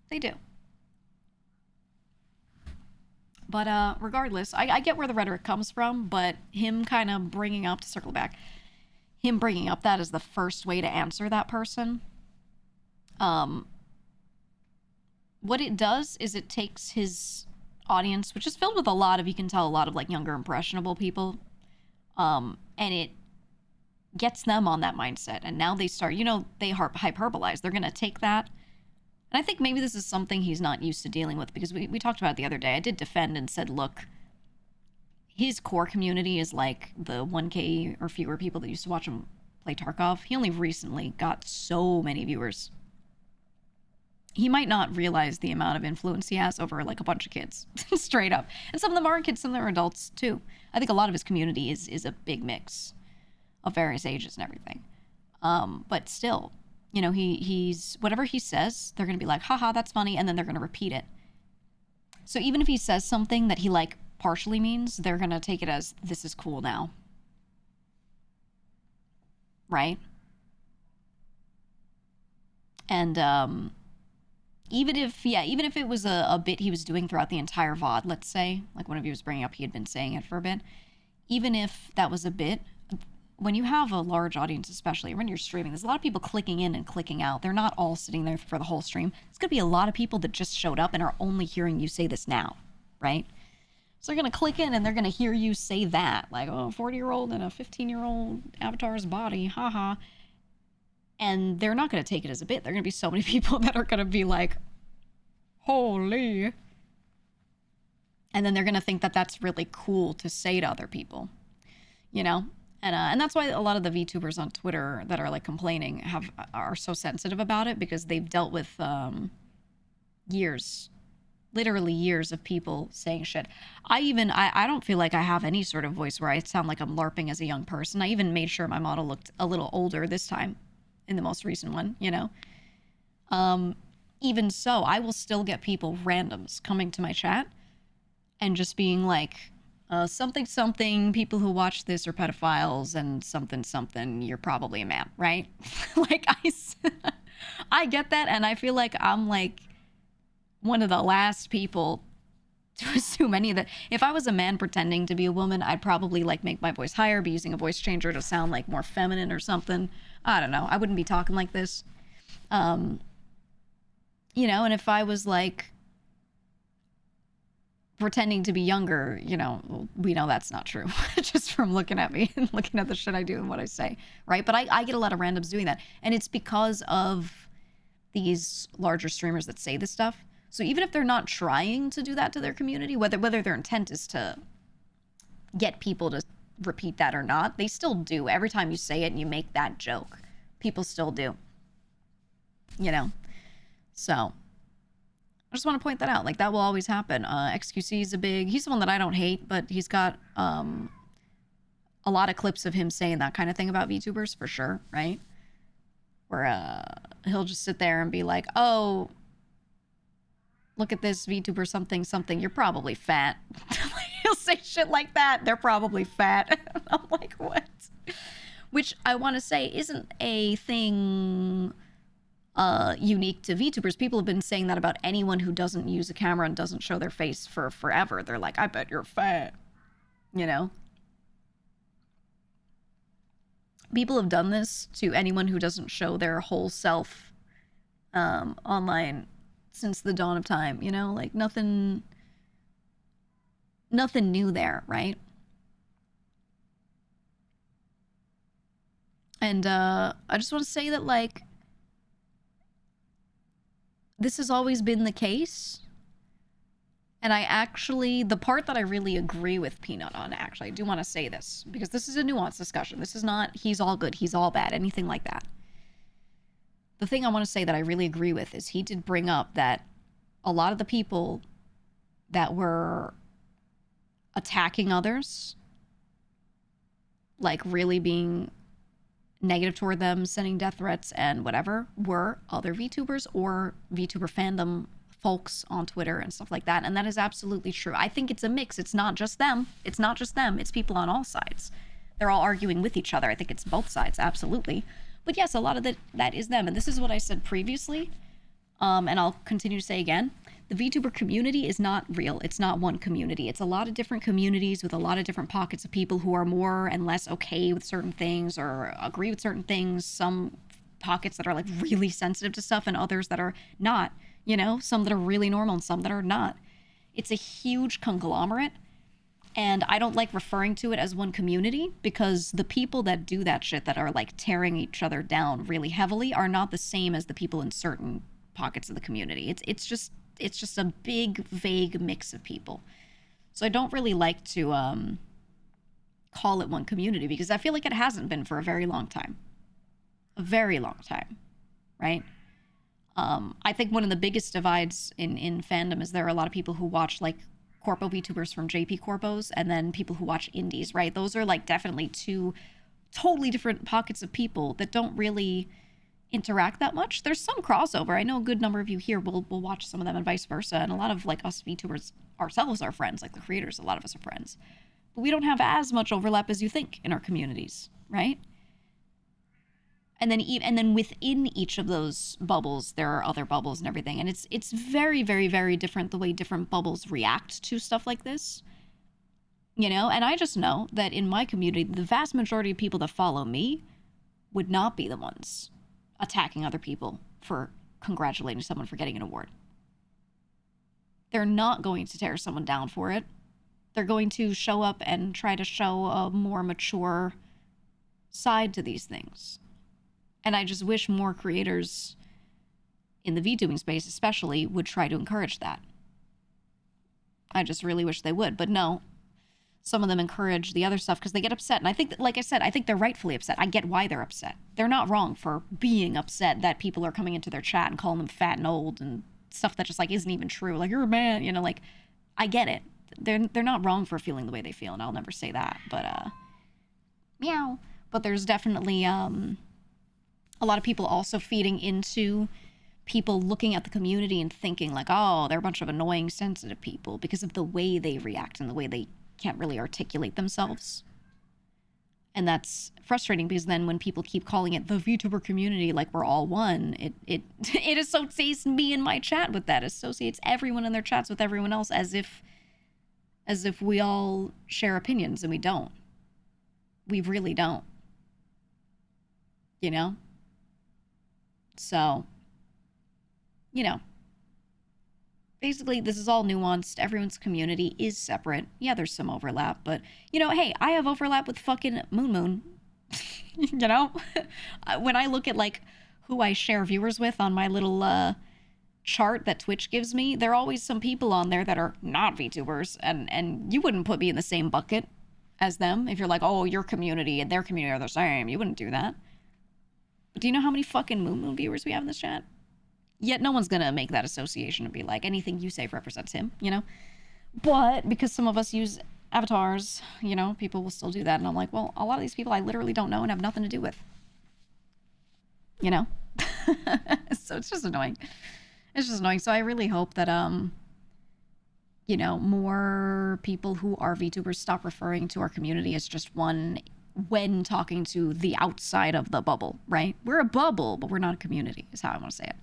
They do. But regardless, I get where the rhetoric comes from, but him kind of bringing up, to circle back, him bringing up that as the first way to answer that person, what it does is it takes his audience, which is filled with a lot of, you can tell, a lot of like younger impressionable people, and it gets them on that mindset. And now they start, you know, they hyperbolize. They're going to take that. And I think maybe this is something he's not used to dealing with, because we talked about it the other day. I did defend and said, look, his core community is like the 1K or fewer people that used to watch him play Tarkov. He only recently got so many viewers. He might not realize the amount of influence he has over like a bunch of kids, straight up. And some of them aren't kids, some of them are adults too. I think a lot of his community is a big mix of various ages and everything. But still, you know, he's whatever he says, they're going to be like, haha, that's funny. And then they're going to repeat it. So even if he says something that he like partially means, they're going to take it as, this is cool now. Right? And, even if it was a bit he was doing throughout the entire VOD, let's say, like one of you was bringing up, he had been saying it for a bit, even if that was a bit, when you have a large audience, especially when you're streaming, there's a lot of people clicking in and clicking out. They're not all sitting there for the whole stream. It's going to be a lot of people that just showed up and are only hearing you say this now, right? So they're going to click in and they're going to hear you say that, like, oh, 40-year-old in a 15-year-old avatar's body, haha. And they're not going to take it as a bit. There are going to be so many people that are going to be like, holy. And then they're going to think that that's really cool to say to other people, you know? And that's why a lot of the VTubers on Twitter that are like complaining are so sensitive about it, because they've dealt with literally years of people saying shit. I don't feel like I have any sort of voice where I sound like I'm LARPing as a young person. I even made sure my model looked a little older this time. in the most recent one, you know? Even so, I will still get people, randoms, coming to my chat and just being like, something, something, people who watch this are pedophiles, and something, something, you're probably a man, right? Like, I get that, and I feel like I'm, like, one of the last people to assume any of that. If I was a man pretending to be a woman, I'd probably, like, make my voice higher, be using a voice changer to sound, like, more feminine or something. I don't know. I wouldn't be talking like this. You know, and if I was, like, pretending to be younger, you know, we know that's not true. Just from looking at me and looking at the shit I do and what I say, right? But I get a lot of randoms doing that. And it's because of these larger streamers that say this stuff. So even if they're not trying to do that to their community, whether their intent is to get people to repeat that or not, they still do. Every time you say it and you make that joke, people still do. You know? So I just want to point that out. Like, that will always happen. XQC is he's the one that I don't hate, but he's got a lot of clips of him saying that kind of thing about VTubers, for sure, right? Where he'll just sit there and be like, oh, look at this VTuber something, something, you're probably fat. He'll say shit like that. They're probably fat. I'm like, what? Which I want to say isn't a thing unique to VTubers. People have been saying that about anyone who doesn't use a camera and doesn't show their face for forever. They're like, I bet you're fat. You know? People have done this to anyone who doesn't show their whole self online since the dawn of time, you know? Like, nothing new there, right? And I just want to say that, like, this has always been the case. And the part that I really agree with Peanut on, actually, I do want to say this, because this is a nuanced discussion. This is not, he's all good, he's all bad, anything like that. The thing I want to say that I really agree with is he did bring up that a lot of the people that were attacking others, like really being negative toward them, sending death threats and whatever, were other VTubers or VTuber fandom folks on Twitter and stuff like that. And that is absolutely true. I think it's a mix. It's not just them. It's not just them. It's people on all sides. They're all arguing with each other. I think it's both sides, absolutely. But yes, a lot of that is them. And this is what I said previously, and I'll continue to say again. The VTuber community is not real. It's not one community. It's a lot of different communities with a lot of different pockets of people who are more and less okay with certain things or agree with certain things. Some pockets that are, like, really sensitive to stuff and others that are not, you know, some that are really normal and some that are not. It's a huge conglomerate, and I don't like referring to it as one community, because the people that do that shit, that are, like, tearing each other down really heavily, are not the same as the people in certain pockets of the community. It's just a big, vague mix of people. So I don't really like to call it one community, because I feel like it hasn't been for a very long time. A very long time, right? I think one of the biggest divides in fandom is there are a lot of people who watch, like, Corpo VTubers from JP Corpos, and then people who watch indies, right? Those are, like, definitely two totally different pockets of people that don't really interact that much. There's some crossover. I know a good number of you here will watch some of them and vice versa, and a lot of, like, us VTubers ourselves are friends, like the creators, a lot of us are friends. But we don't have as much overlap as you think in our communities, right? And then within each of those bubbles, there are other bubbles and everything. And it's very, very, very different the way different bubbles react to stuff like this. You know, and I just know that in my community, the vast majority of people that follow me would not be the ones attacking other people for congratulating someone for getting an award. They're not going to tear someone down for it. They're going to show up and try to show a more mature side to these things. And I just wish more creators in the VTubing space especially would try to encourage that. I just really wish they would. But no, some of them encourage the other stuff because they get upset. And I think, like I said, I think they're rightfully upset. I get why they're upset. They're not wrong for being upset that people are coming into their chat and calling them fat and old and stuff that just, like, isn't even true. Like, you're a man, you know, like, I get it. They're not wrong for feeling the way they feel, and I'll never say that. But, meow. But there's definitely, a lot of people also feeding into people looking at the community and thinking like, oh, they're a bunch of annoying, sensitive people because of the way they react and the way they can't really articulate themselves. And that's frustrating because then when people keep calling it the VTuber community like we're all one, it associates me in my chat with that, associates everyone in their chats with everyone else as if we all share opinions, and we don't. We really don't. You know? So, you know, basically this is all nuanced. Everyone's community is separate. Yeah, there's some overlap, but, you know, hey, I have overlap with fucking Moon. You know? When I look at, like, who I share viewers with on my little, chart that Twitch gives me, there are always some people on there that are not VTubers, and you wouldn't put me in the same bucket as them if you're like, oh, your community and their community are the same. You wouldn't do that. But do you know how many fucking Moon viewers we have in this chat? Yet no one's gonna make that association and be like, anything you say represents him, you know? But because some of us use avatars, you know, people will still do that. And I'm like, well, a lot of these people I literally don't know and have nothing to do with. You know? So it's just annoying. It's just annoying. So I really hope that, you know, more people who are VTubers stop referring to our community as just one when talking to the outside of the bubble, right? We're a bubble, but we're not a community, is how I want to say it.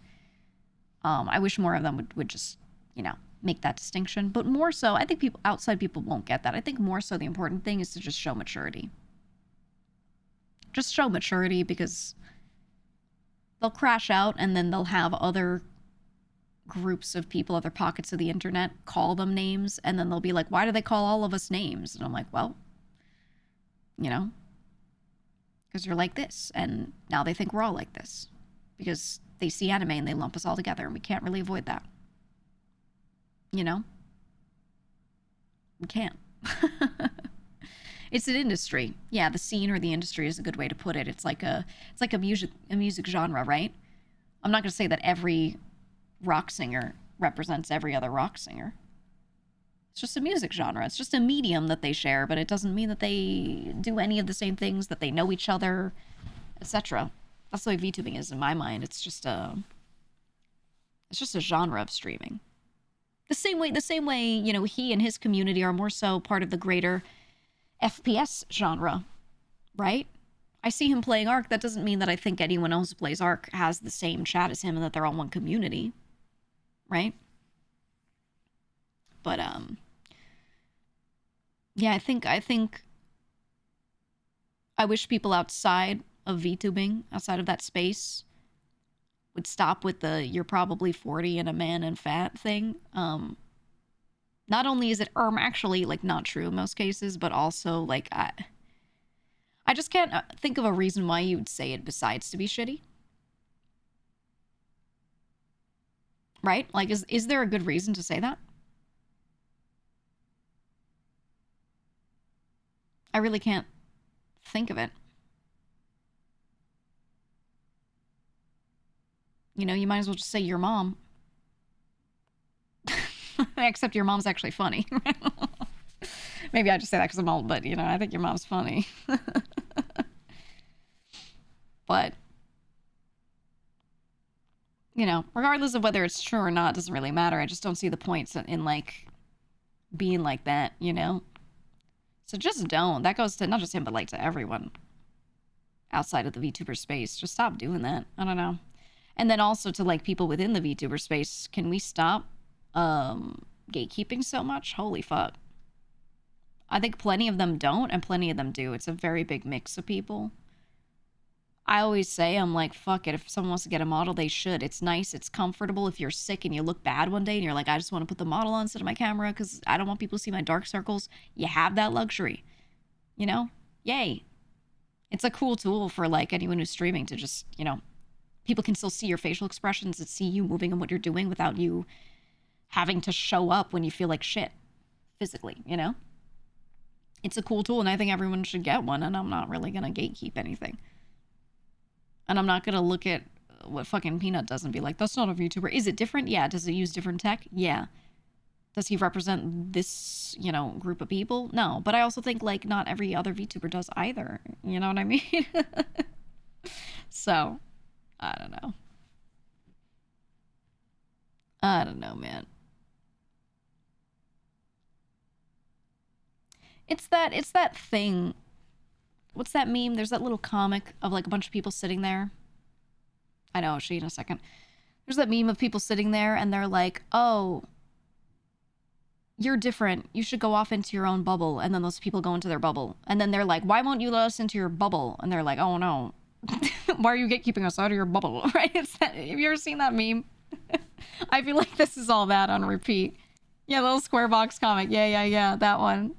I wish more of them would just, you know, make that distinction. But more so, I think outside people won't get that. I think more so the important thing is to just show maturity. Just show maturity, because they'll crash out and then they'll have other groups of people, other pockets of the internet, call them names, and then they'll be like, why do they call all of us names? And I'm like, well, you know, because you're like this, and now they think we're all like this because they see anime and they lump us all together, and we can't really avoid that. You know? We can't. It's an industry. Yeah, the scene or the industry is a good way to put it. It's like a music genre, right? I'm not going to say that every rock singer represents every other rock singer. It's just a music genre. It's just a medium that they share, but it doesn't mean that they do any of the same things, that they know each other, etc. That's the way VTubing is in my mind. It's just a genre of streaming. The same way, you know, he and his community are more so part of the greater FPS genre, right? I see him playing Ark. That doesn't mean that I think anyone else who plays Ark has the same chat as him and that they're all one community, right? But yeah, I think I wish people outside of VTubing, outside of that space, would stop with the "you're probably 40 and a man and fat" thing. Not only is it actually like not true in most cases, but also like I just can't think of a reason why you would say it besides to be shitty. Right? Like, is there a good reason to say that? I really can't think of it. You know, you might as well just say your mom. Except your mom's actually funny. Maybe I just say that because I'm old, but, you know, I think your mom's funny. But, you know, regardless of whether it's true or not, doesn't really matter. I just don't see the points in like, being like that, you know? So just don't. That goes to not just him, but, like, to everyone outside of the VTuber space. Just stop doing that. I don't know. And then also to, like, people within the VTuber space, can we stop gatekeeping so much? Holy fuck. I think plenty of them don't, and plenty of them do. It's a very big mix of people. I always say, I'm like, fuck it. If someone wants to get a model, they should. It's nice. It's comfortable. If you're sick and you look bad one day and you're like, I just want to put the model on instead of my camera because I don't want people to see my dark circles, you have that luxury. You know? Yay. It's a cool tool for, like, anyone who's streaming to just, you know, people can still see your facial expressions and see you moving and what you're doing without you having to show up when you feel like shit physically, you know? It's a cool tool, and I think everyone should get one, and I'm not really going to gatekeep anything. And I'm not going to look at what fucking Peanut does and be like, that's not a VTuber. Is it different? Yeah. Does it use different tech? Yeah. Does he represent this, you know, group of people? No. But I also think, like, not every other VTuber does either. You know what I mean? So, I don't know. I don't know, man. It's that thing. What's that meme? There's that little comic of like a bunch of people sitting there. I know, I'll show you in a second. There's that meme of people sitting there and they're like, oh, you're different. You should go off into your own bubble. And then those people go into their bubble. And then they're like, why won't you let us into your bubble? And they're like, oh no. Why are you gatekeeping us out of your bubble? Right? Have you ever seen that meme? I feel like this is all that on repeat. Yeah, little square box comic. Yeah, that one.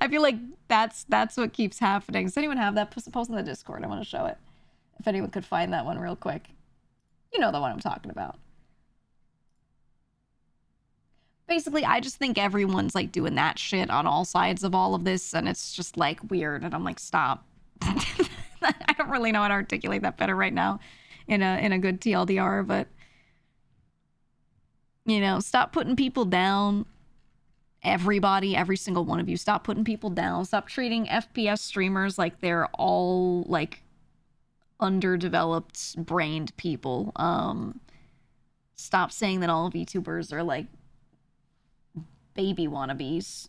I feel like that's what keeps happening. Does anyone have that? Post in the Discord. I want to show it. If anyone could find that one real quick. You know the one I'm talking about. Basically, I just think everyone's like doing that shit on all sides of all of this, and it's just like weird, and I'm like, stop. I don't really know how to articulate that better right now in a good TLDR, but you know, stop putting people down. Everybody, every single one of you, stop putting people down. Stop treating FPS streamers like they're all like underdeveloped brained people. Stop saying that all VTubers are like baby wannabes.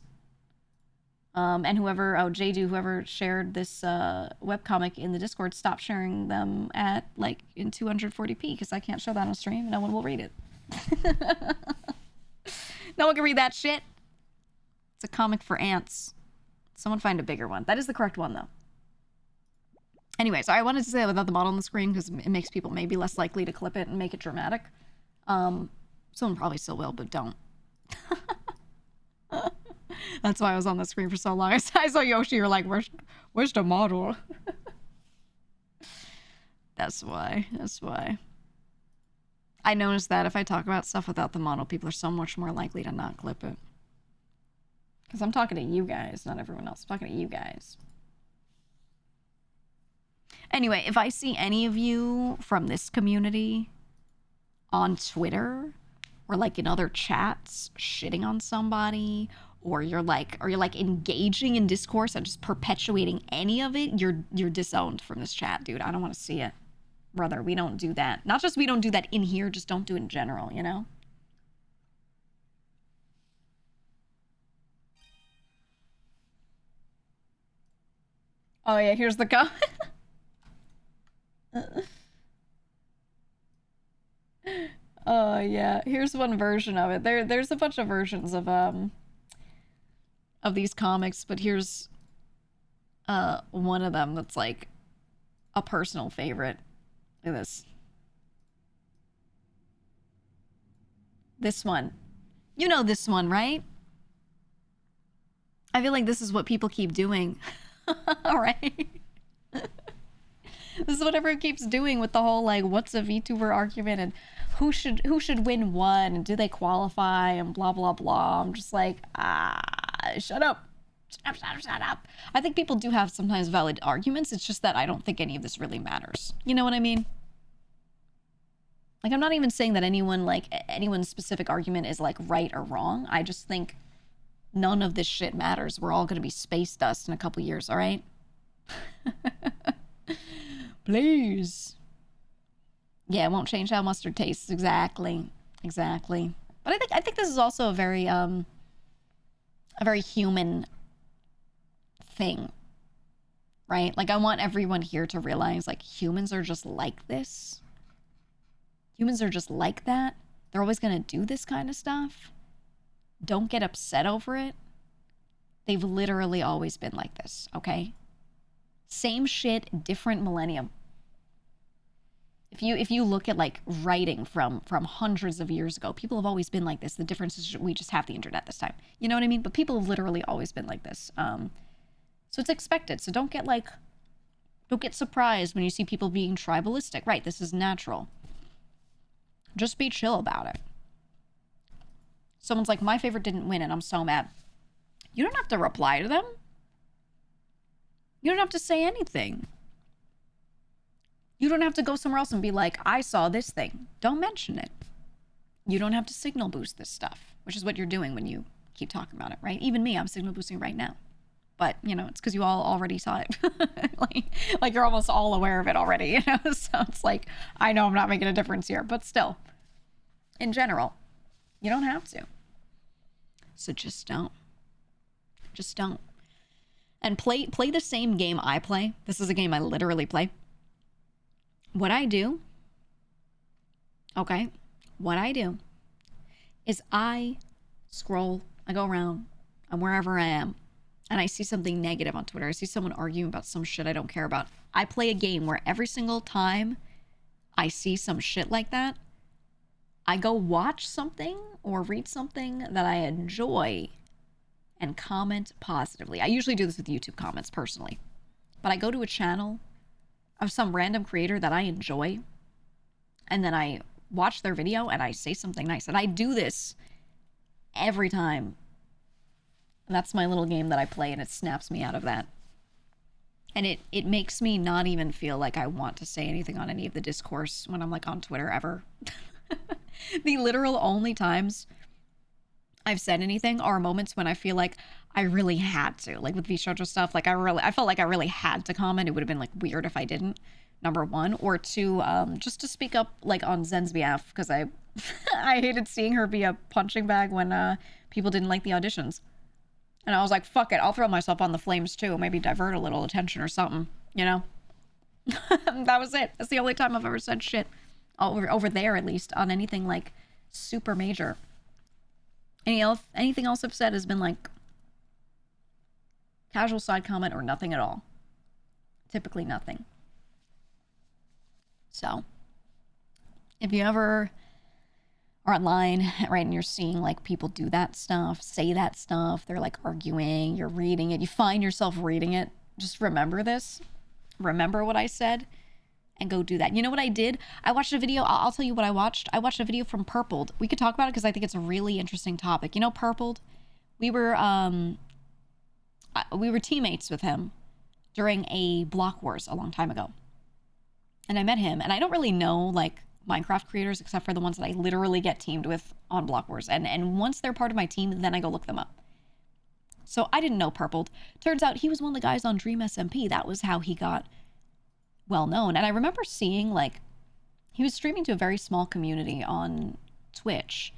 And whoever, Jadu, whoever shared this webcomic in the Discord, stop sharing them at like in 240p because I can't show that on stream. No one will read it. No one can read that shit. It's a comic for ants. Someone find a bigger one. That is the correct one though. Anyway, so I wanted to say that without the model on the screen because it makes people maybe less likely to clip it and make it dramatic. Someone probably still will, but don't. That's why I was on the screen for so long. I saw Yoshi, you're like, where's the model? That's why. I noticed that if I talk about stuff without the model, people are so much more likely to not clip it. Because I'm talking to you guys, not everyone else. I'm talking to you guys. Anyway, if I see any of you from this community on Twitter or like in other chats shitting on somebody, or you're like engaging in discourse and just perpetuating any of it, you're disowned from this chat, dude. I don't want to see it. Brother, we don't do that. Not just we don't do that in here, just don't do it in general, you know? Oh yeah, here's the comment. Oh yeah, here's one version of it. There's a bunch of versions of these comics, but here's one of them that's like a personal favorite. Look at this. This one. You know this one, right? I feel like this is what people keep doing. All right. This is what everyone keeps doing with the whole like what's a VTuber argument and who should win what and do they qualify and blah blah blah. I'm just like, shut up. Shut up. I think people do have sometimes valid arguments. It's just that I don't think any of this really matters. You know what I mean? Like, I'm not even saying that anyone's specific argument is like right or wrong. I just think none of this shit matters. We're all going to be space dust in a couple years, all right? Please. Yeah, it won't change how mustard tastes. Exactly. But I think this is also a very human thing, right? Like, I want everyone here to realize, like, humans are just like this. Humans are just like that. They're always gonna do this kind of stuff. Don't get upset over it. They've literally always been like this, okay? Same shit, different millennium. If you look at like writing from hundreds of years ago, people have always been like this. The difference is we just have the internet this time. You know what I mean? But people have literally always been like this. So it's expected. So don't get surprised when you see people being tribalistic. Right, this is natural. Just be chill about it. Someone's like, my favorite didn't win and I'm so mad. You don't have to reply to them. You don't have to say anything. You don't have to go somewhere else and be like, I saw this thing. Don't mention it. You don't have to signal boost this stuff, which is what you're doing when you keep talking about it, right? Even me, I'm signal boosting right now. But, you know, it's because you all already saw it. like you're almost all aware of it already, you know? So it's like, I know I'm not making a difference here, but still, in general, you don't have to. So just don't. Just don't. And play the same game I play. This is a game I literally play. What I do, okay, what I do is I scroll, I go around, I'm wherever I am, and I see something negative on Twitter. I see someone arguing about some shit I don't care about. I play a game where every single time I see some shit like that, I go watch something or read something that I enjoy and comment positively. I usually do this with YouTube comments personally, but I go to a channel of some random creator that I enjoy, and then I watch their video and I say something nice. And I do this every time. And that's my little game that I play, and it snaps me out of that. And it makes me not even feel like I want to say anything on any of the discourse when I'm like on Twitter ever. The literal only times I've said anything are moments when I feel like I really had to, like with VShojo stuff. Like I felt like I really had to comment. It would have been like weird if I didn't, number one. Or two, just to speak up like on Zen's behalf, because I I hated seeing her be a punching bag when people didn't like the auditions. And I was like, fuck it, I'll throw myself on the flames too. Maybe divert a little attention or something, you know? That was it. That's the only time I've ever said shit, over there at least, on anything like super major. Anything else I've said has been like casual side comment or nothing at all. Typically nothing. So, if you ever are online, right, and you're seeing like people do that stuff, say that stuff, they're like arguing, you're reading it, you find yourself reading it, just remember this. Remember what I said and go do that. You know what I did? I watched a video. I'll tell you what I watched. I watched a video from Purpled. We could talk about it because I think it's a really interesting topic. You know, Purpled, we were teammates with him during a Block Wars a long time ago. And I met him, and I don't really know like Minecraft creators except for the ones that I literally get teamed with on Block Wars. And once they're part of my team, then I go look them up. So I didn't know Purpled. Turns out he was one of the guys on Dream SMP. That was how he got well known. And I remember seeing like he was streaming to a very small community on Twitch,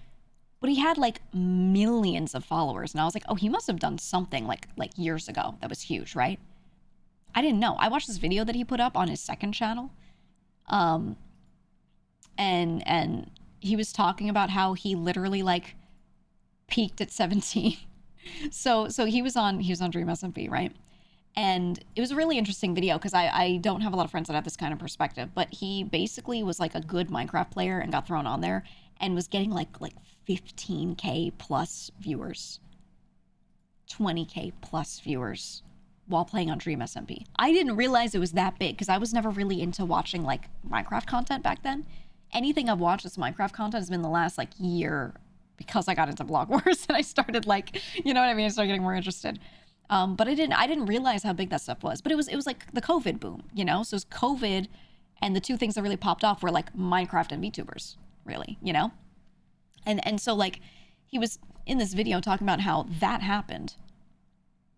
but he had like millions of followers. And I was like, oh, he must have done something like years ago that was huge, right? I didn't know. I watched this video that he put up on his second channel. And he was talking about how he literally like peaked at 17. So he was on Dream SMP, right? And it was a really interesting video because I don't have a lot of friends that have this kind of perspective, but he basically was like a good Minecraft player and got thrown on there and was getting like 15K plus viewers, 20K plus viewers while playing on Dream SMP. I didn't realize it was that big because I was never really into watching like Minecraft content back then. Anything I've watched that's Minecraft content has been the last like year because I got into Block Wars and I started like, you know what I mean? I started getting more interested. But I didn't realize how big that stuff was. But it was like the COVID boom, you know? So it was COVID, and the two things that really popped off were like Minecraft and VTubers, really, you know? And so like he was in this video talking about how that happened.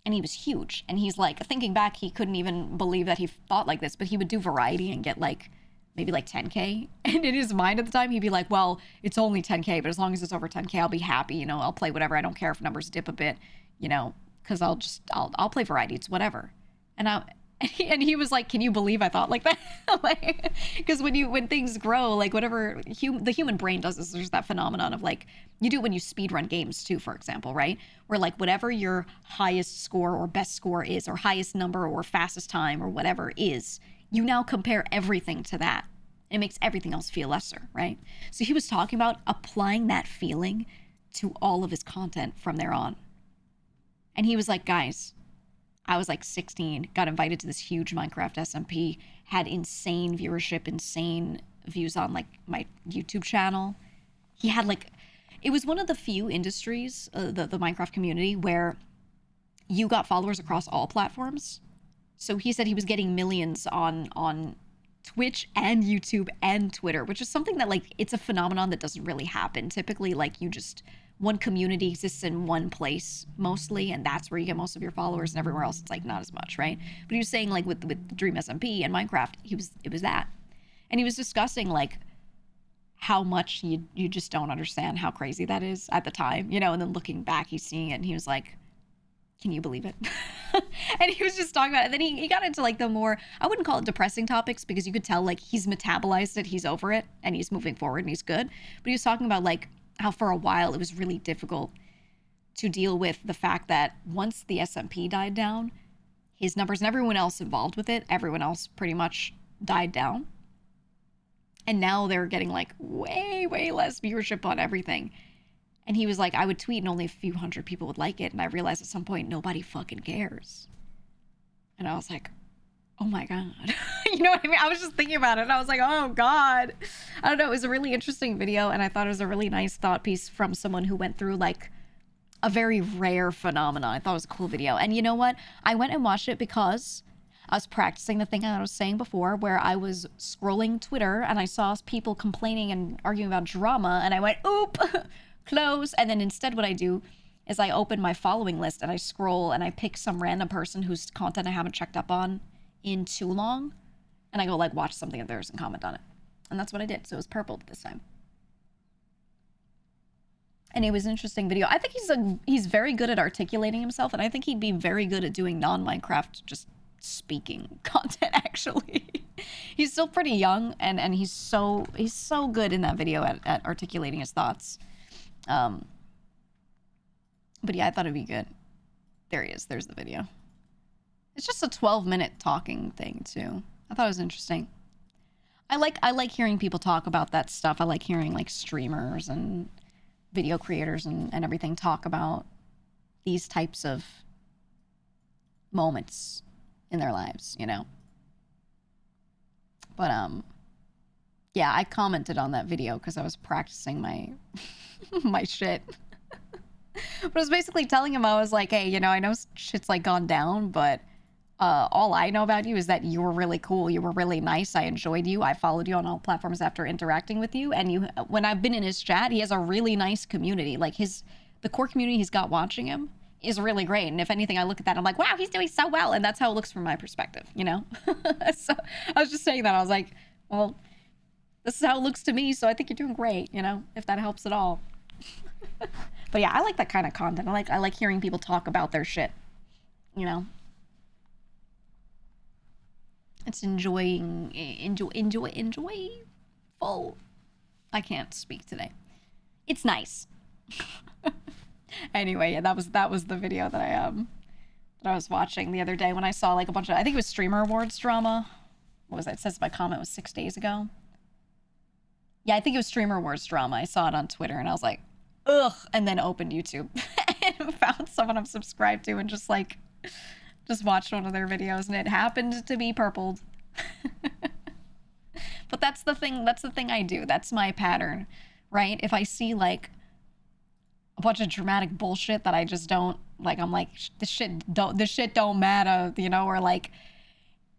And he was huge. And he's like, thinking back, he couldn't even believe that he thought like this, but he would do variety and get like maybe like 10K. And in his mind at the time, he'd be like, well, it's only 10K, but as long as it's over 10K, I'll be happy. You know, I'll play whatever. I don't care if numbers dip a bit, you know, because I'll play variety. It's whatever. And he was like, can you believe I thought like that? Like, because when things grow, like whatever the human brain does is there's that phenomenon of like, you do it when you speed run games too, for example, right? Where like whatever your highest score or best score is, or highest number or fastest time or whatever is, you now compare everything to that. It makes everything else feel lesser, right? So he was talking about applying that feeling to all of his content from there on. And he was like, guys, I was like 16, got invited to this huge Minecraft SMP, had insane viewership, insane views on like my YouTube channel. He had like, it was one of the few industries, the Minecraft community, where you got followers across all platforms. So he said he was getting millions on Twitch and YouTube and Twitter, which is something that like, it's a phenomenon that doesn't really happen. Typically, like you just one community exists in one place mostly, and that's where you get most of your followers, and everywhere else it's like not as much, right? But he was saying like with Dream SMP and Minecraft, it was that. And he was discussing like how much you just don't understand how crazy that is at the time, you know, and then looking back, he's seeing it and he was like, can you believe it? And he was just talking about it. And then he got into like the more, I wouldn't call it depressing topics, because you could tell like he's metabolized it, he's over it, and he's moving forward and he's good. But he was talking about like how for a while it was really difficult to deal with the fact that once the SMP died down, his numbers and everyone else involved with it, everyone else pretty much died down. And now they're getting like way, way less viewership on everything. And he was like, I would tweet and only a few hundred people would like it. And I realized at some point, nobody fucking cares. And I was like, oh my God. You know what I mean? I was just thinking about it and I was like, oh God. I don't know. It was a really interesting video. And I thought it was a really nice thought piece from someone who went through like a very rare phenomenon. I thought it was a cool video. And you know what? I went and watched it because I was practicing the thing that I was saying before, where I was scrolling Twitter and I saw people complaining and arguing about drama. And I went, oop. Close. And then instead what I do is I open my following list and I scroll and I pick some random person whose content I haven't checked up on in too long, and I go like watch something of theirs and comment on it. And that's what I did. So it was purpled this time. And it was an interesting video. I think he's very good at articulating himself, and I think he'd be very good at doing non-Minecraft just speaking content actually. He's still pretty young and he's so good in that video at articulating his thoughts. But yeah, I thought it'd be good. There he is. There's the video. It's just a 12-minute talking thing too. I thought it was interesting. I like hearing people talk about that stuff. I like hearing like streamers and video creators and everything talk about these types of moments in their lives, you know? But yeah, I commented on that video because I was practicing my my shit. But I was basically telling him, I was like, hey, you know, I know shit's like gone down, but all I know about you is that you were really cool. You were really nice. I enjoyed you. I followed you on all platforms after interacting with you. And you, when I've been in his chat, he has a really nice community. Like the core community he's got watching him is really great. And if anything, I look at that, I'm like, wow, he's doing so well. And that's how it looks from my perspective, you know? So I was just saying that. I was like, well, this is how it looks to me. So I think you're doing great, you know, if that helps at all. But yeah, I like that kind of content. I like hearing people talk about their shit, you know? It's enjoyable. I can't speak today. It's nice. Anyway, yeah, that was the video that I was watching the other day when I saw like a bunch of, I think it was Streamer Awards drama. What was that? It says my comment was 6 days ago. Yeah, I think it was Streamer Awards drama. I saw it on Twitter and I was like, ugh, and then opened YouTube and found someone I'm subscribed to and just watched one of their videos, and it happened to be purpled. But that's the thing I do. That's my pattern, right? If I see like a bunch of dramatic bullshit that I just don't like, I'm like, this shit don't matter, you know, or like,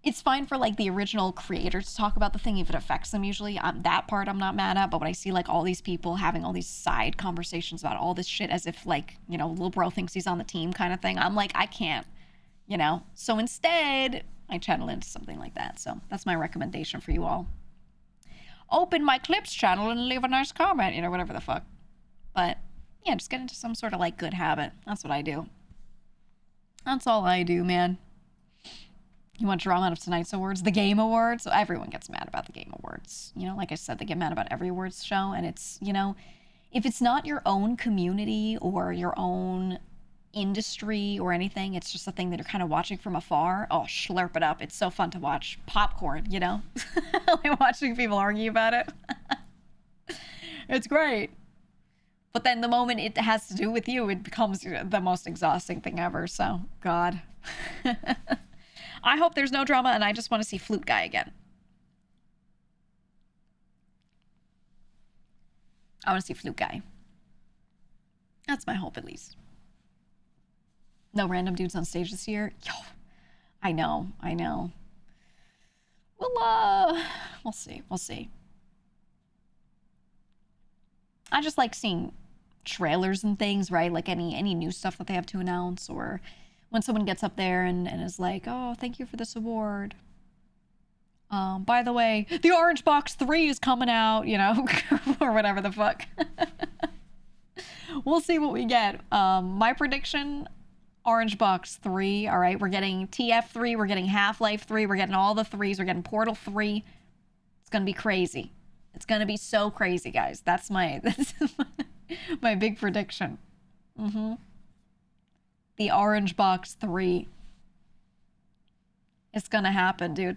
it's fine for like the original creator to talk about the thing if it affects them usually. That part I'm not mad at, but when I see like all these people having all these side conversations about all this shit as if like, you know, little bro thinks he's on the team kind of thing, I'm like, I can't, you know? So instead, I channel into something like that. So that's my recommendation for you all. Open my clips channel and leave a nice comment, you know, whatever the fuck. But yeah, just get into some sort of like good habit. That's what I do. That's all I do, man. You want drama out of tonight's awards? The Game Awards? Everyone gets mad about the Game Awards. You know, like I said, they get mad about every awards show. And it's, you know, if it's not your own community or your own industry or anything, it's just a thing that you're kind of watching from afar. Oh, slurp it up. It's so fun to watch. Popcorn, you know? Like watching people argue about it. It's great. But then the moment it has to do with you, it becomes the most exhausting thing ever. So, God. I hope there's no drama, and I just want to see Flute Guy again. I want to see Flute Guy. That's my hope, at least. No random dudes on stage this year? Yo, I know. We'll see. I just like seeing trailers and things, right? Like any new stuff that they have to announce, or when someone gets up there and is like, oh, thank you for this award. By the way, the Orange Box 3 is coming out, you know, or whatever the fuck. We'll see what we get. My prediction, Orange Box 3. All right, we're getting TF3, we're getting Half-Life 3, we're getting all the 3s, we're getting Portal 3. It's gonna be crazy. It's gonna be so crazy, guys. That's my my big prediction. The Orange Box 3. It's gonna happen, dude.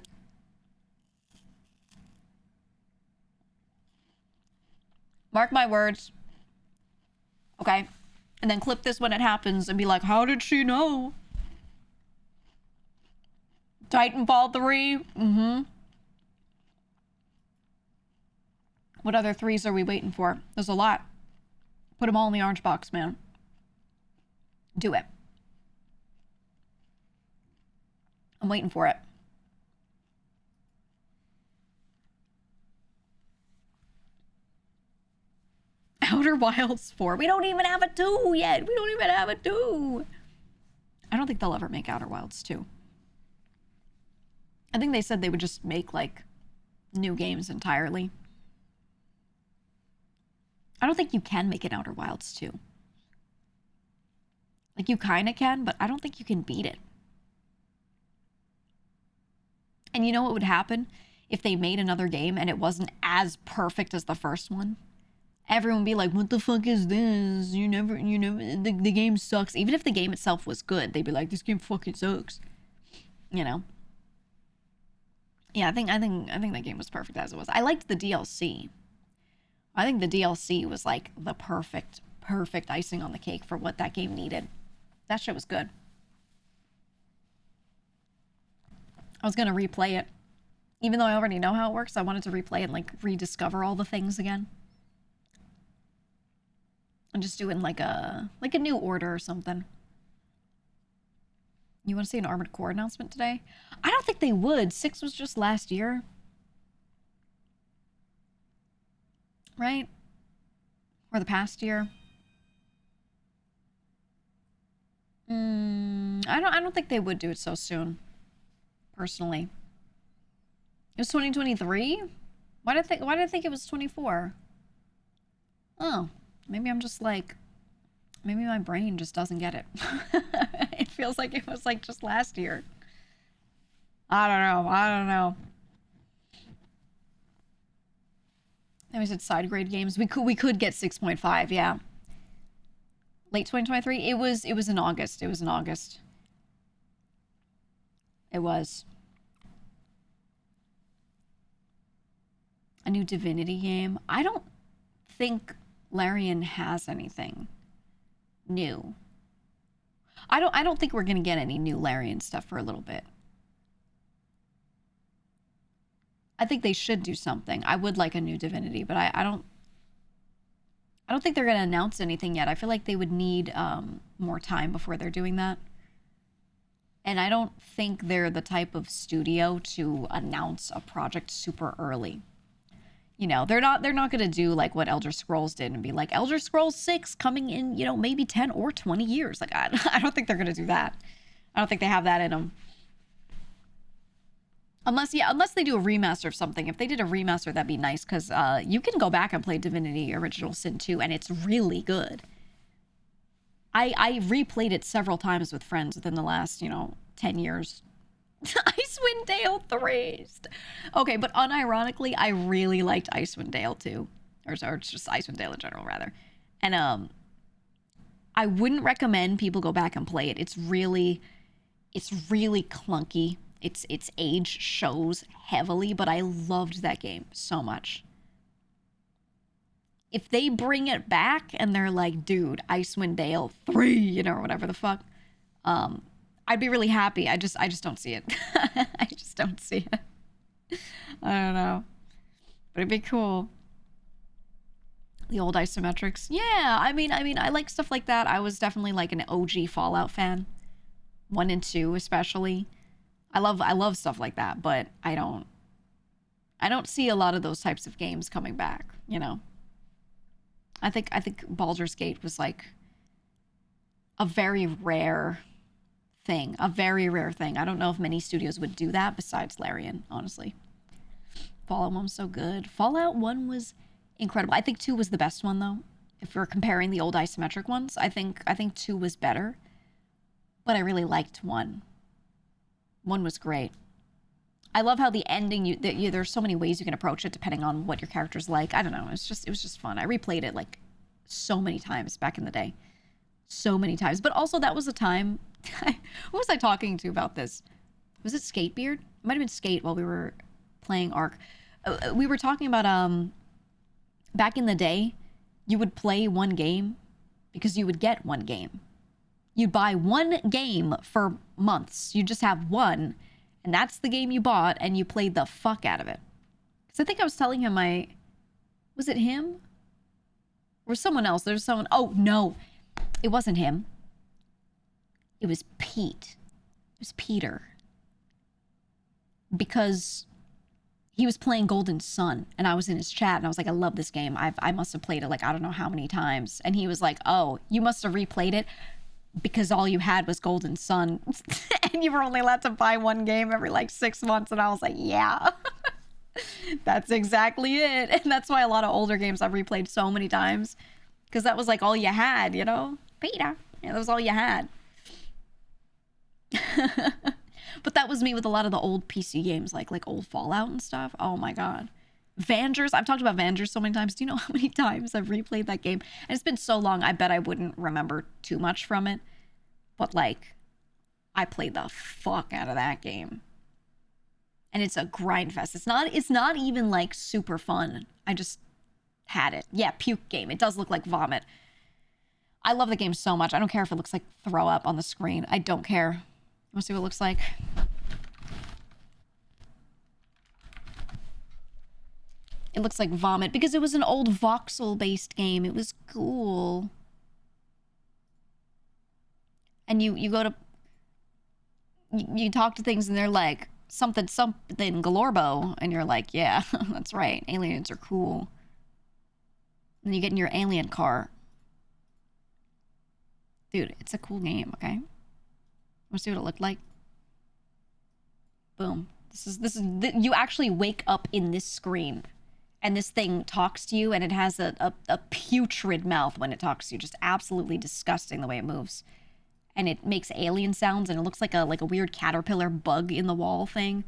Mark my words. Okay? And then clip this when it happens and be like, how did she know? Titanfall 3? What other 3s are we waiting for? There's a lot. Put them all in the orange box, man. Do it. I'm waiting for it. Outer Wilds 4. We don't even have a 2 yet. We don't even have a 2. I don't think they'll ever make Outer Wilds 2. I think they said they would just make, like, new games entirely. I don't think you can make an Outer Wilds 2. Like, you kind of can, but I don't think you can beat it. And you know what would happen if they made another game and it wasn't as perfect as the first one? Everyone would be like, what the fuck is this? You never, the game sucks. Even if the game itself was good, they'd be like, this game fucking sucks. You know? Yeah, I think that game was perfect as it was. I liked the DLC. I think the DLC was like the perfect icing on the cake for what that game needed. That shit was good. I was gonna replay it. Even though I already know how it works, I wanted to replay it and like rediscover all the things again. I'm just doing like a new order or something. You want to see an Armored Core announcement today? I don't think they would. 6 was just last year. Right? Or the past year. I don't think they would do it so soon. Personally. It was 2023? Why did I think it was 24? Oh. Maybe I'm just like, maybe my brain just doesn't get it. It feels like it was like just last year. I don't know. Then we said side grade games. We could get 6.5, yeah. Late 2023? It was in August. It was in August. It was. A new Divinity game. I don't think Larian has anything new. I don't think we're gonna get any new Larian stuff for a little bit. I think they should do something. I would like a new Divinity, but I don't think they're gonna announce anything yet. I feel like they would need more time before they're doing that. And I don't think they're the type of studio to announce a project super early. You know, they're not going to do like what Elder Scrolls did and be like, Elder Scrolls 6 coming in, you know, maybe 10 or 20 years. Like, I don't think they're going to do that. I don't think they have that in them. Unless they do a remaster of something. If they did a remaster, that'd be nice, because you can go back and play Divinity Original Sin 2, and it's really good. I replayed it several times with friends within the last, 10 years. Icewind Dale 3. Okay, but unironically, I really liked Icewind Dale 2. Or it's just Icewind Dale in general, rather. And I wouldn't recommend people go back and play it. It's really clunky. Its age shows heavily, but I loved that game so much. If they bring it back and they're like, dude, Icewind Dale 3, or whatever the fuck, I'd be really happy. I just don't see it. I just don't see it. I don't know. But it'd be cool. The old isometrics. Yeah, I mean, I like stuff like that. I was definitely like an OG Fallout fan. 1 and 2 especially. I love stuff like that, but I don't see a lot of those types of games coming back, I think Baldur's Gate was like a very rare thing. A very rare thing. I don't know if many studios would do that besides Larian, honestly. Fallout 1 was so good. Fallout 1 was incredible. I think 2 was the best one, though. If we're comparing the old isometric ones, I think 2 was better. But I really liked 1. 1 was great. I love how the ending, there's so many ways you can approach it depending on what your character's like. I don't know. It was just fun. I replayed it like so many times back in the day. So many times. But also that was a time... Who was I talking to about this? Was it Skatebeard? It might have been Skate while we were playing Ark. We were talking about back in the day, you would play one game because you would get one game. You'd buy one game for months. You just have one, and that's the game you bought, and you played the fuck out of it. Because I think I was telling him was it him? Or someone else? There's someone... Oh, no. It wasn't him. It was Pete. It was Peter. Because he was playing Golden Sun, and I was in his chat, and I was like, I love this game. I must have played it like I don't know how many times. And he was like, oh, you must have replayed it because all you had was Golden Sun, and you were only allowed to buy one game every like 6 months. And I was like, yeah, that's exactly it. And that's why a lot of older games I've replayed so many times, because that was like all you had, you know? Peter. Yeah, that was all you had. But that was me with a lot of the old PC games, like old Fallout and stuff. Oh my god. Vangers. I've talked about Vangers so many times. Do you know how many times I've replayed that game? And it's been so long, I bet I wouldn't remember too much from it. But like, I played the fuck out of that game. And it's a grind fest. It's not even like super fun. I just had it. Yeah, puke game. It does look like vomit. I love the game so much. I don't care if it looks like throw up on the screen. I don't care. You want to see what it looks like? It looks like vomit because it was an old voxel-based game. It was cool. And you go to... You talk to things and they're like, something Galorbo. And you're like, yeah, that's right. Aliens are cool. And then you get in your alien car. Dude, it's a cool game, okay? Want to see what it looked like? Boom. You actually wake up in this screen, and this thing talks to you, and it has a putrid mouth when it talks to you. Just absolutely disgusting the way it moves. And it makes alien sounds, and it looks like a weird caterpillar bug in the wall thing.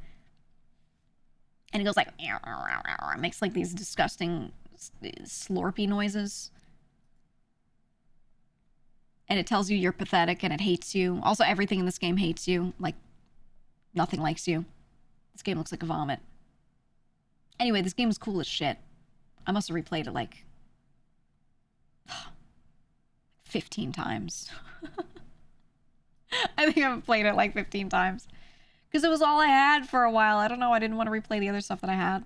And it goes like... It makes like these disgusting slurpy noises. And it tells you you're pathetic and it hates you. Also, everything in this game hates you. Like, nothing likes you. This game looks like a vomit. Anyway, this game is cool as shit. I must have replayed it like 15 times. I think I've played it like 15 times. Because it was all I had for a while. I don't know. I didn't want to replay the other stuff that I had.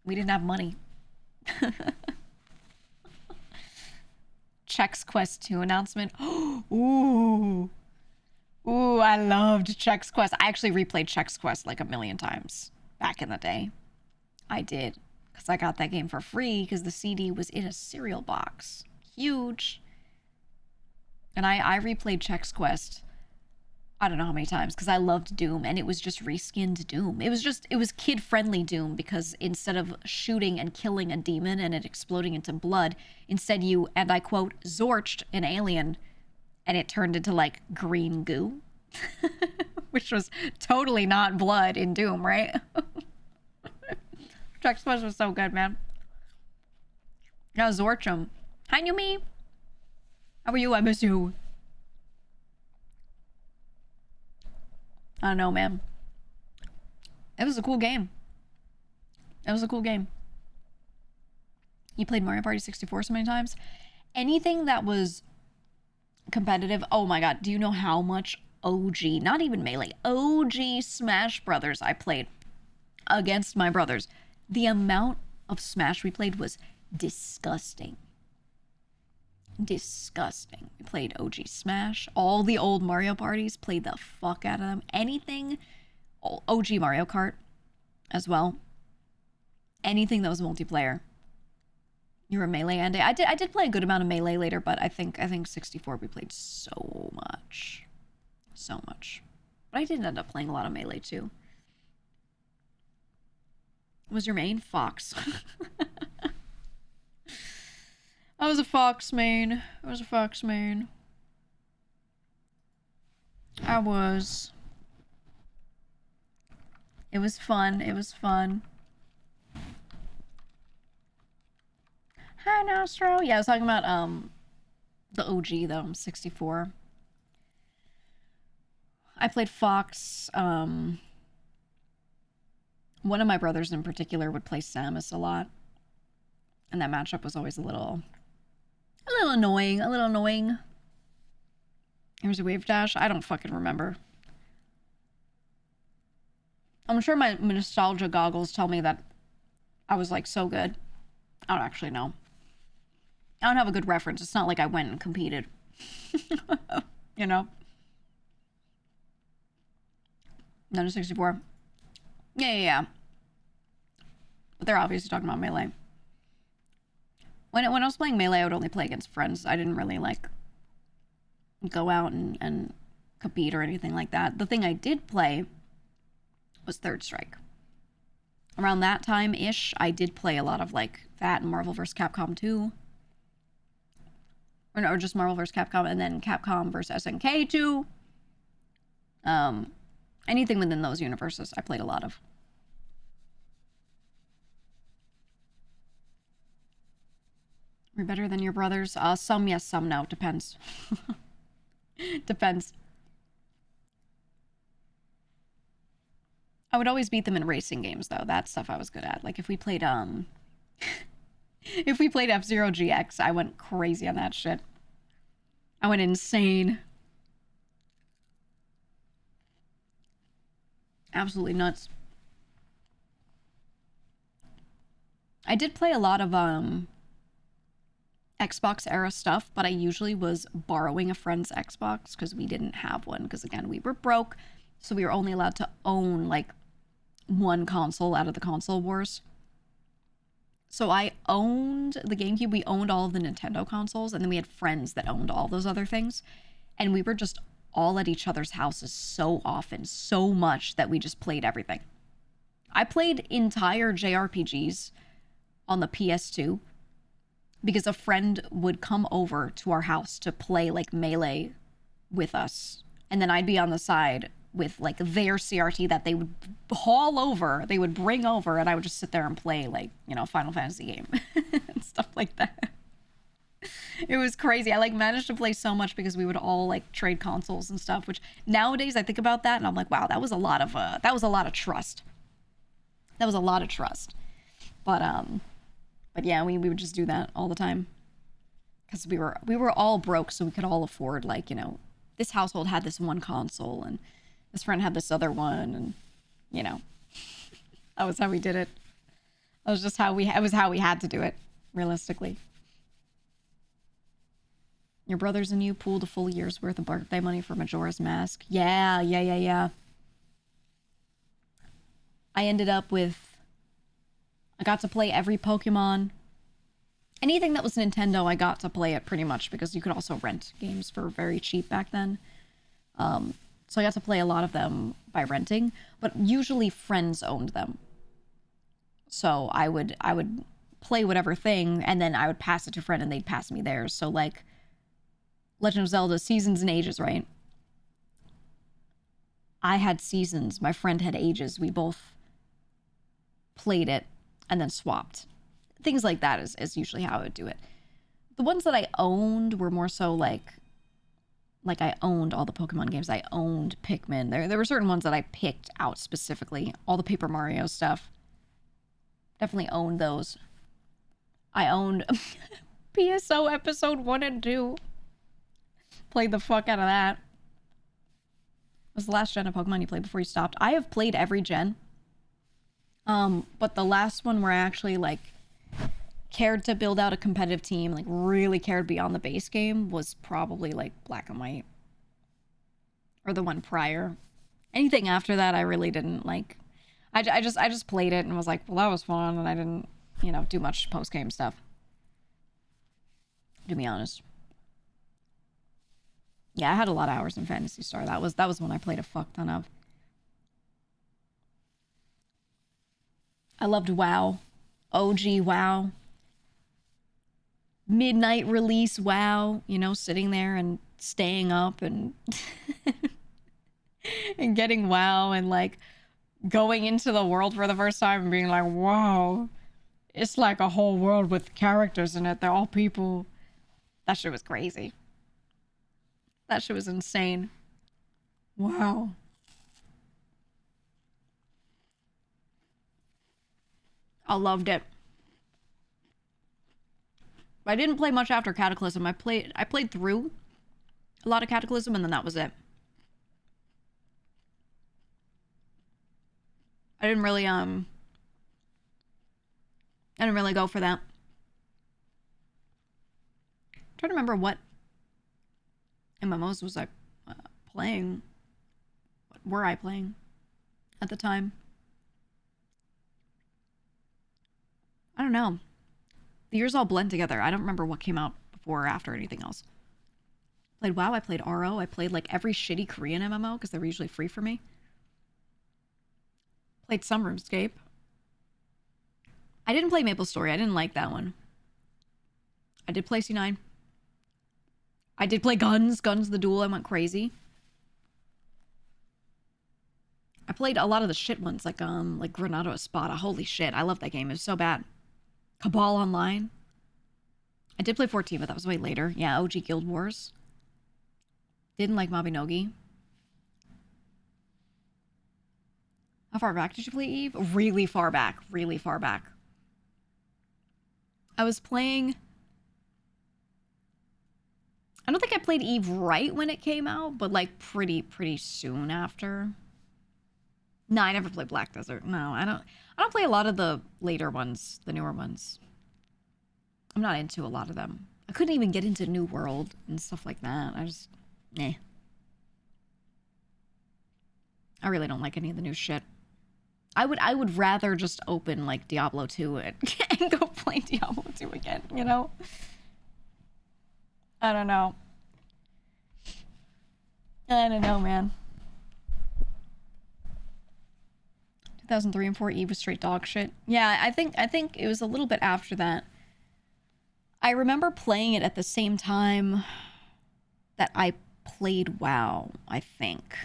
We didn't have money. Chex Quest 2 announcement. Ooh. Ooh, I loved Chex Quest. I actually replayed Chex Quest like a million times back in the day. I did. Because I got that game for free because the CD was in a cereal box. Huge. And I replayed Chex Quest I don't know how many times because I loved Doom and it was just reskinned Doom. It was kid-friendly Doom because instead of shooting and killing a demon and it exploding into blood, instead you, and I quote, zorched an alien and it turned into like green goo. Which was totally not blood in Doom, right? Chex Quest was so good, man. Now zorch him. Hi, Numi. How are you? I miss you. I don't know, man. It was a cool game. It was a cool game. You played Mario Party 64 so many times. Anything that was competitive, oh my god, do you know how much OG, not even Melee, OG Smash Brothers I played against my brothers? The amount of Smash we played was disgusting. Disgusting. We played OG Smash. All the old Mario parties, played the fuck out of them. Anything, OG Mario Kart as well. Anything that was multiplayer, You were Melee Andy. I did play a good amount of Melee later, but I think 64 we played so much. So much. But I did end up playing a lot of Melee too. What was your main? Fox. I was a Fox main. I was a Fox main. I was. It was fun. It was fun. Hi, Nostro. Yeah, I was talking about the OG though, 64. I played Fox. One of my brothers in particular would play Samus a lot, and that matchup was always a little annoying. A little annoying. Here's a wave dash. I don't fucking remember. I'm sure my nostalgia goggles tell me that I was like so good. I don't actually know. I don't have a good reference. It's not like I went and competed. You know? None of 64. Yeah. But they're obviously talking about Melee. When I was playing Melee, I would only play against friends. I didn't really, like, go out and compete or anything like that. The thing I did play was Third Strike. Around that time-ish, I did play a lot of, like, that and Marvel vs. Capcom 2. Or just Marvel vs. Capcom, and then Capcom vs. SNK 2. Anything within those universes, I played a lot of. We're better than your brothers? Some yes, some no. Depends. Depends. I would always beat them in racing games, though. That stuff I was good at. Like, if we played, if we played F-Zero GX, I went crazy on that shit. I went insane. Absolutely nuts. I did play a lot of, Xbox era stuff, but I usually was borrowing a friend's Xbox because we didn't have one. Because, again, we were broke, so we were only allowed to own, like, one console out of the console wars. So I owned the GameCube, we owned all of the Nintendo consoles, and then we had friends that owned all those other things. And we were just all at each other's houses so often, so much that we just played everything. I played entire JRPGs on the PS2 because a friend would come over to our house to play, like, Melee with us. And then I'd be on the side with, like, their CRT that they would haul over, they would bring over, and I would just sit there and play, like, you know, Final Fantasy game and stuff like that. It was crazy. I, like, managed to play so much because we would all, like, trade consoles and stuff, which nowadays I think about that and I'm like, wow, that was a lot of trust. That was a lot of trust. But yeah, we would just do that all the time because we were all broke, so we could all afford, like, you know, this household had this one console and this friend had this other one, and, you know, that was how we did it. That was just how it was how we had to do it, realistically. Your brothers and you pooled a full year's worth of birthday money for Majora's Mask. Yeah. I ended up with, I got to play every Pokemon. Anything that was Nintendo, I got to play it pretty much because you could also rent games for very cheap back then. So I got to play a lot of them by renting, but usually friends owned them. So I would play whatever thing, and then I would pass it to a friend, and they'd pass me theirs. So, like, Legend of Zelda Seasons and Ages, right? I had Seasons. My friend had Ages. We both played it and then swapped. Things like that is usually how I would do it. The ones that I owned were more so like I owned all the Pokemon games. I owned Pikmin. There were certain ones that I picked out specifically. All the Paper Mario stuff. Definitely owned those. I owned PSO episode 1 and 2. Played the fuck out of that. Was the last gen of Pokemon you played before you stopped? I have played every gen. But the last one where I actually, like, cared to build out a competitive team, like, really cared beyond the base game, was probably, like, Black and White. Or the one prior. Anything after that, I really didn't, like... I just played it and was like, well, that was fun, and I didn't, you know, do much post-game stuff. to be honest. Yeah, I had a lot of hours in Phantasy Star. That was one I played a fuck ton of. I loved WoW. OG WoW. Midnight release WoW, you know, sitting there and staying up and and getting WoW and like going into the world for the first time and being like, whoa, it's like a whole world with characters in it. They're all people. That shit was crazy. That shit was insane. Wow. I loved it. I didn't play much after Cataclysm. I played through a lot of Cataclysm and then that was it. I didn't really go for that. I'm trying to remember what MMOs was I playing. What were I playing at the time? I don't know. The years all blend together. I don't remember what came out before or after anything else. Played WoW, I played RO, I played like every shitty Korean MMO because they were usually free for me. Played some RuneScape. I didn't play MapleStory. I didn't like that one. I did play C9. I did play Guns the Duel. I went crazy. I played a lot of the shit ones, like Granada Espada. Holy shit, I love that game. It was so bad. Cabal Online. I did play 14, but that was way later. Yeah, OG Guild Wars. Didn't like Mabinogi. How far back did you play Eve? Really far back. Really far back. I was playing... I don't think I played Eve right when it came out, but like pretty soon after. No, I never played Black Desert. No, I don't play a lot of the later ones, the newer ones. I'm not into a lot of them. I couldn't even get into New World and stuff like that. I just, nah. I really don't like any of the new shit. I would rather just open like Diablo 2 and go play Diablo 2 again, you know? I don't know. I don't know, man. 2003 and 4 Eve was straight dog shit. Yeah, I think it was a little bit after that. I remember playing it at the same time that I played WoW, I think.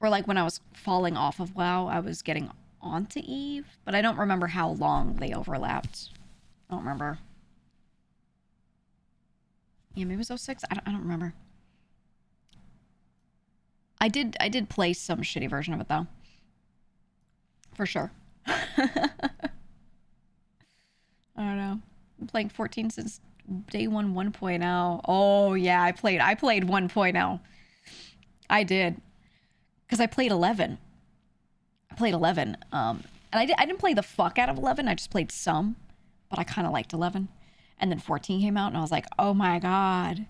Or like when I was falling off of WoW, I was getting onto Eve, but I don't remember how long they overlapped. I don't remember. Yeah, maybe it was 06? I don't remember. I did play some shitty version of it though. For sure. I don't know. I'm playing 14 since day 1.0. Oh yeah, I played 1.0. I did. Because I played 11. And I didn't play the fuck out of 11. I just played some. But I kind of liked 11. And then 14 came out and I was like, oh my god.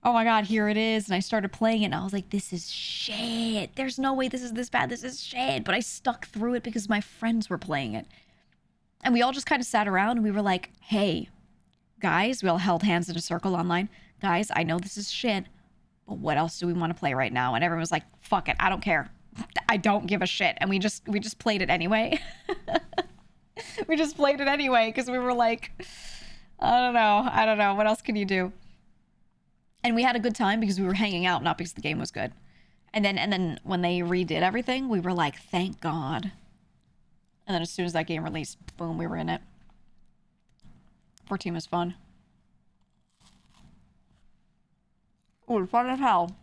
Oh my god, here it is. And I started playing it and I was like, this is shit. There's no way this is this bad. This is shit. But I stuck through it because my friends were playing it. And we all just kind of sat around and we were like, hey, guys, we all held hands in a circle online. Guys, I know this is shit, but what else do we want to play right now? And everyone was like, fuck it, I don't care. I don't give a shit. And we just played it anyway. We just played it anyway because we were like, I don't know. What else can you do? And we had a good time because we were hanging out, not because the game was good. And then when they redid everything, we were like, thank God. And then as soon as that game released, boom, we were in it. 14 was fun. Ooh, fun as hell.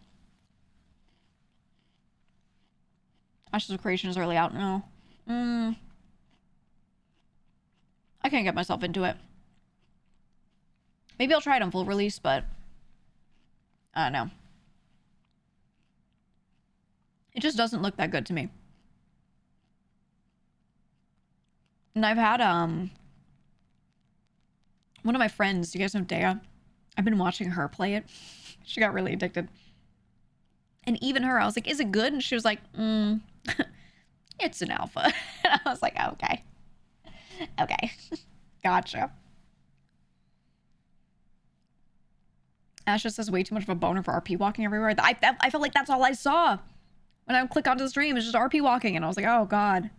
Ashes of Creation is early out now. I can't get myself into it. Maybe I'll try it on full release, but I don't know. It just doesn't look that good to me. And I've had one of my friends, do you guys know Dea? I've been watching her play it. She got really addicted. And even her, I was like, is it good? And she was like, it's an alpha. And I was like, okay. Okay. Gotcha. Ash just says way too much of a boner for RP walking everywhere. I felt like that's all I saw. When I would click onto the stream, it's just RP walking, and I was like, oh god.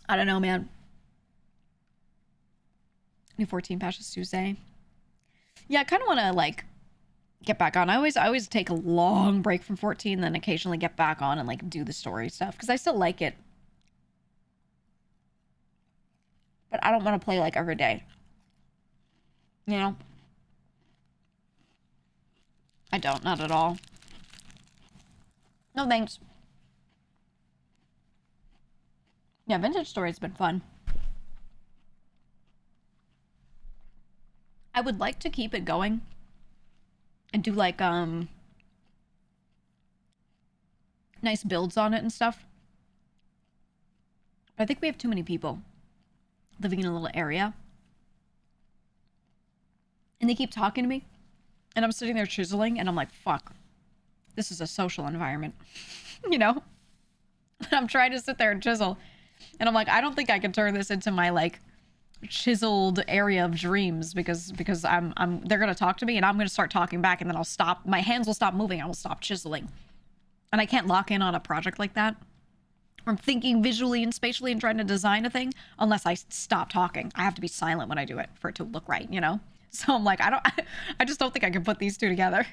I don't know, man. New 14 patches Tuesday. Yeah, I kind of want to, like, get back on. I always take a long break from 14, then occasionally get back on and, like, do the story stuff, because I still like it. But I don't want to play, like, every day. You know? I don't, not at all. No thanks. Yeah, Vintage Story's been fun. I would like to keep it going and do like nice builds on it and stuff. But I think we have too many people living in a little area. And they keep talking to me. And I'm sitting there chiseling and I'm like, fuck. This is a social environment. You know? I'm trying to sit there and chisel. And I'm like, I don't think I can turn this into my like chiseled area of dreams because they're gonna talk to me and I'm gonna start talking back and then I'll stop. My hands will stop moving. I will stop chiseling. And I can't lock in on a project like that. I'm thinking visually and spatially and trying to design a thing unless I stop talking. I have to be silent when I do it for it to look right, you know? So I'm like, I just don't think I can put these two together.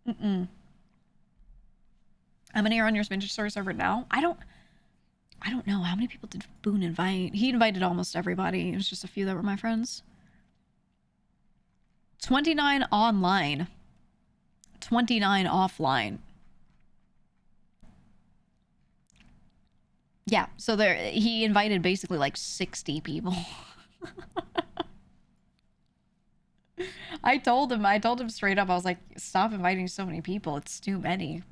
I'm in here on your Vintage Story server now. I don't know. How many people did Boone invite? He invited almost everybody. It was just a few that were my friends. 29 online. 29 offline. Yeah, so he invited basically like 60 people. I told him straight up, I was like, stop inviting so many people. It's too many.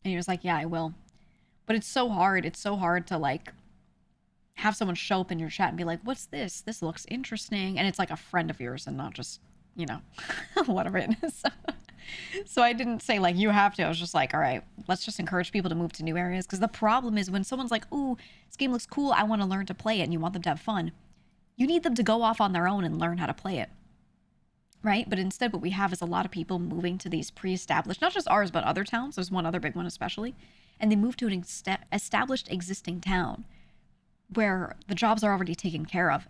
And he was like, yeah, I will. But it's so hard. It's so hard to like have someone show up in your chat and be like, what's this? This looks interesting. And it's like a friend of yours and not just, you know, whatever it is. So I didn't say like, you have to. I was just like, all right, let's just encourage people to move to new areas. Because the problem is when someone's like, ooh, this game looks cool. I want to learn to play it. And you want them to have fun. You need them to go off on their own and learn how to play it. Right? But instead what we have is a lot of people moving to these pre-established, not just ours, but other towns. There's one other big one especially. And they move to an established existing town where the jobs are already taken care of.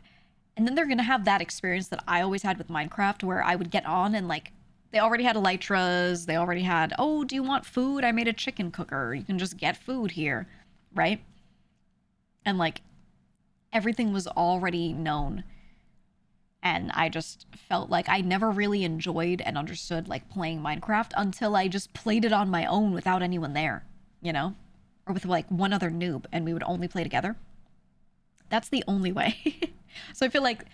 And then they're going to have that experience that I always had with Minecraft where I would get on and like, they already had elytras. They already had, oh, do you want food? I made a chicken cooker. You can just get food here. Right? And like, everything was already known. And I just felt like I never really enjoyed and understood like playing Minecraft until I just played it on my own without anyone there, you know? Or with like one other noob and we would only play together. That's the only way. So I feel like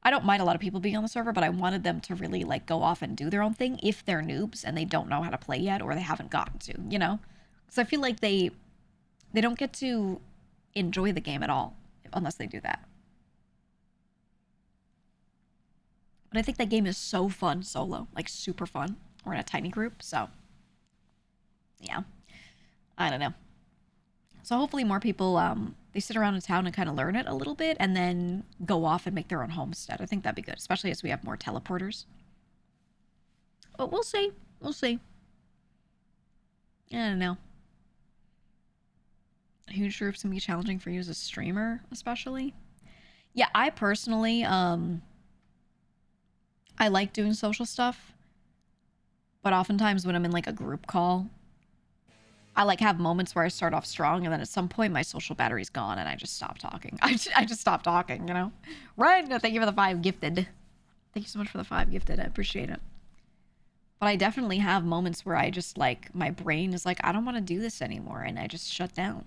I don't mind a lot of people being on the server, but I wanted them to really like go off and do their own thing if they're noobs and they don't know how to play yet or they haven't gotten to, you know? Because I feel like they don't get to enjoy the game at all unless they do that. But I think that game is so fun solo, like super fun, or in a tiny group, so yeah, I don't know. So hopefully more people, they sit around in town and kind of learn it a little bit and then go off and make their own homestead. I think that'd be good, especially as we have more teleporters. But we'll see. We'll see. I don't know. Huge groups can be challenging for you as a streamer, especially. Yeah, I personally, I like doing social stuff, but oftentimes when I'm in like a group call, I like have moments where I start off strong and then at some point my social battery's gone and I just stop talking. I just stop talking, you know? Right? No, thank you for the 5 gifted. Thank you so much for the 5 gifted. I appreciate it. But I definitely have moments where I just like, my brain is like, I don't want to do this anymore. And I just shut down.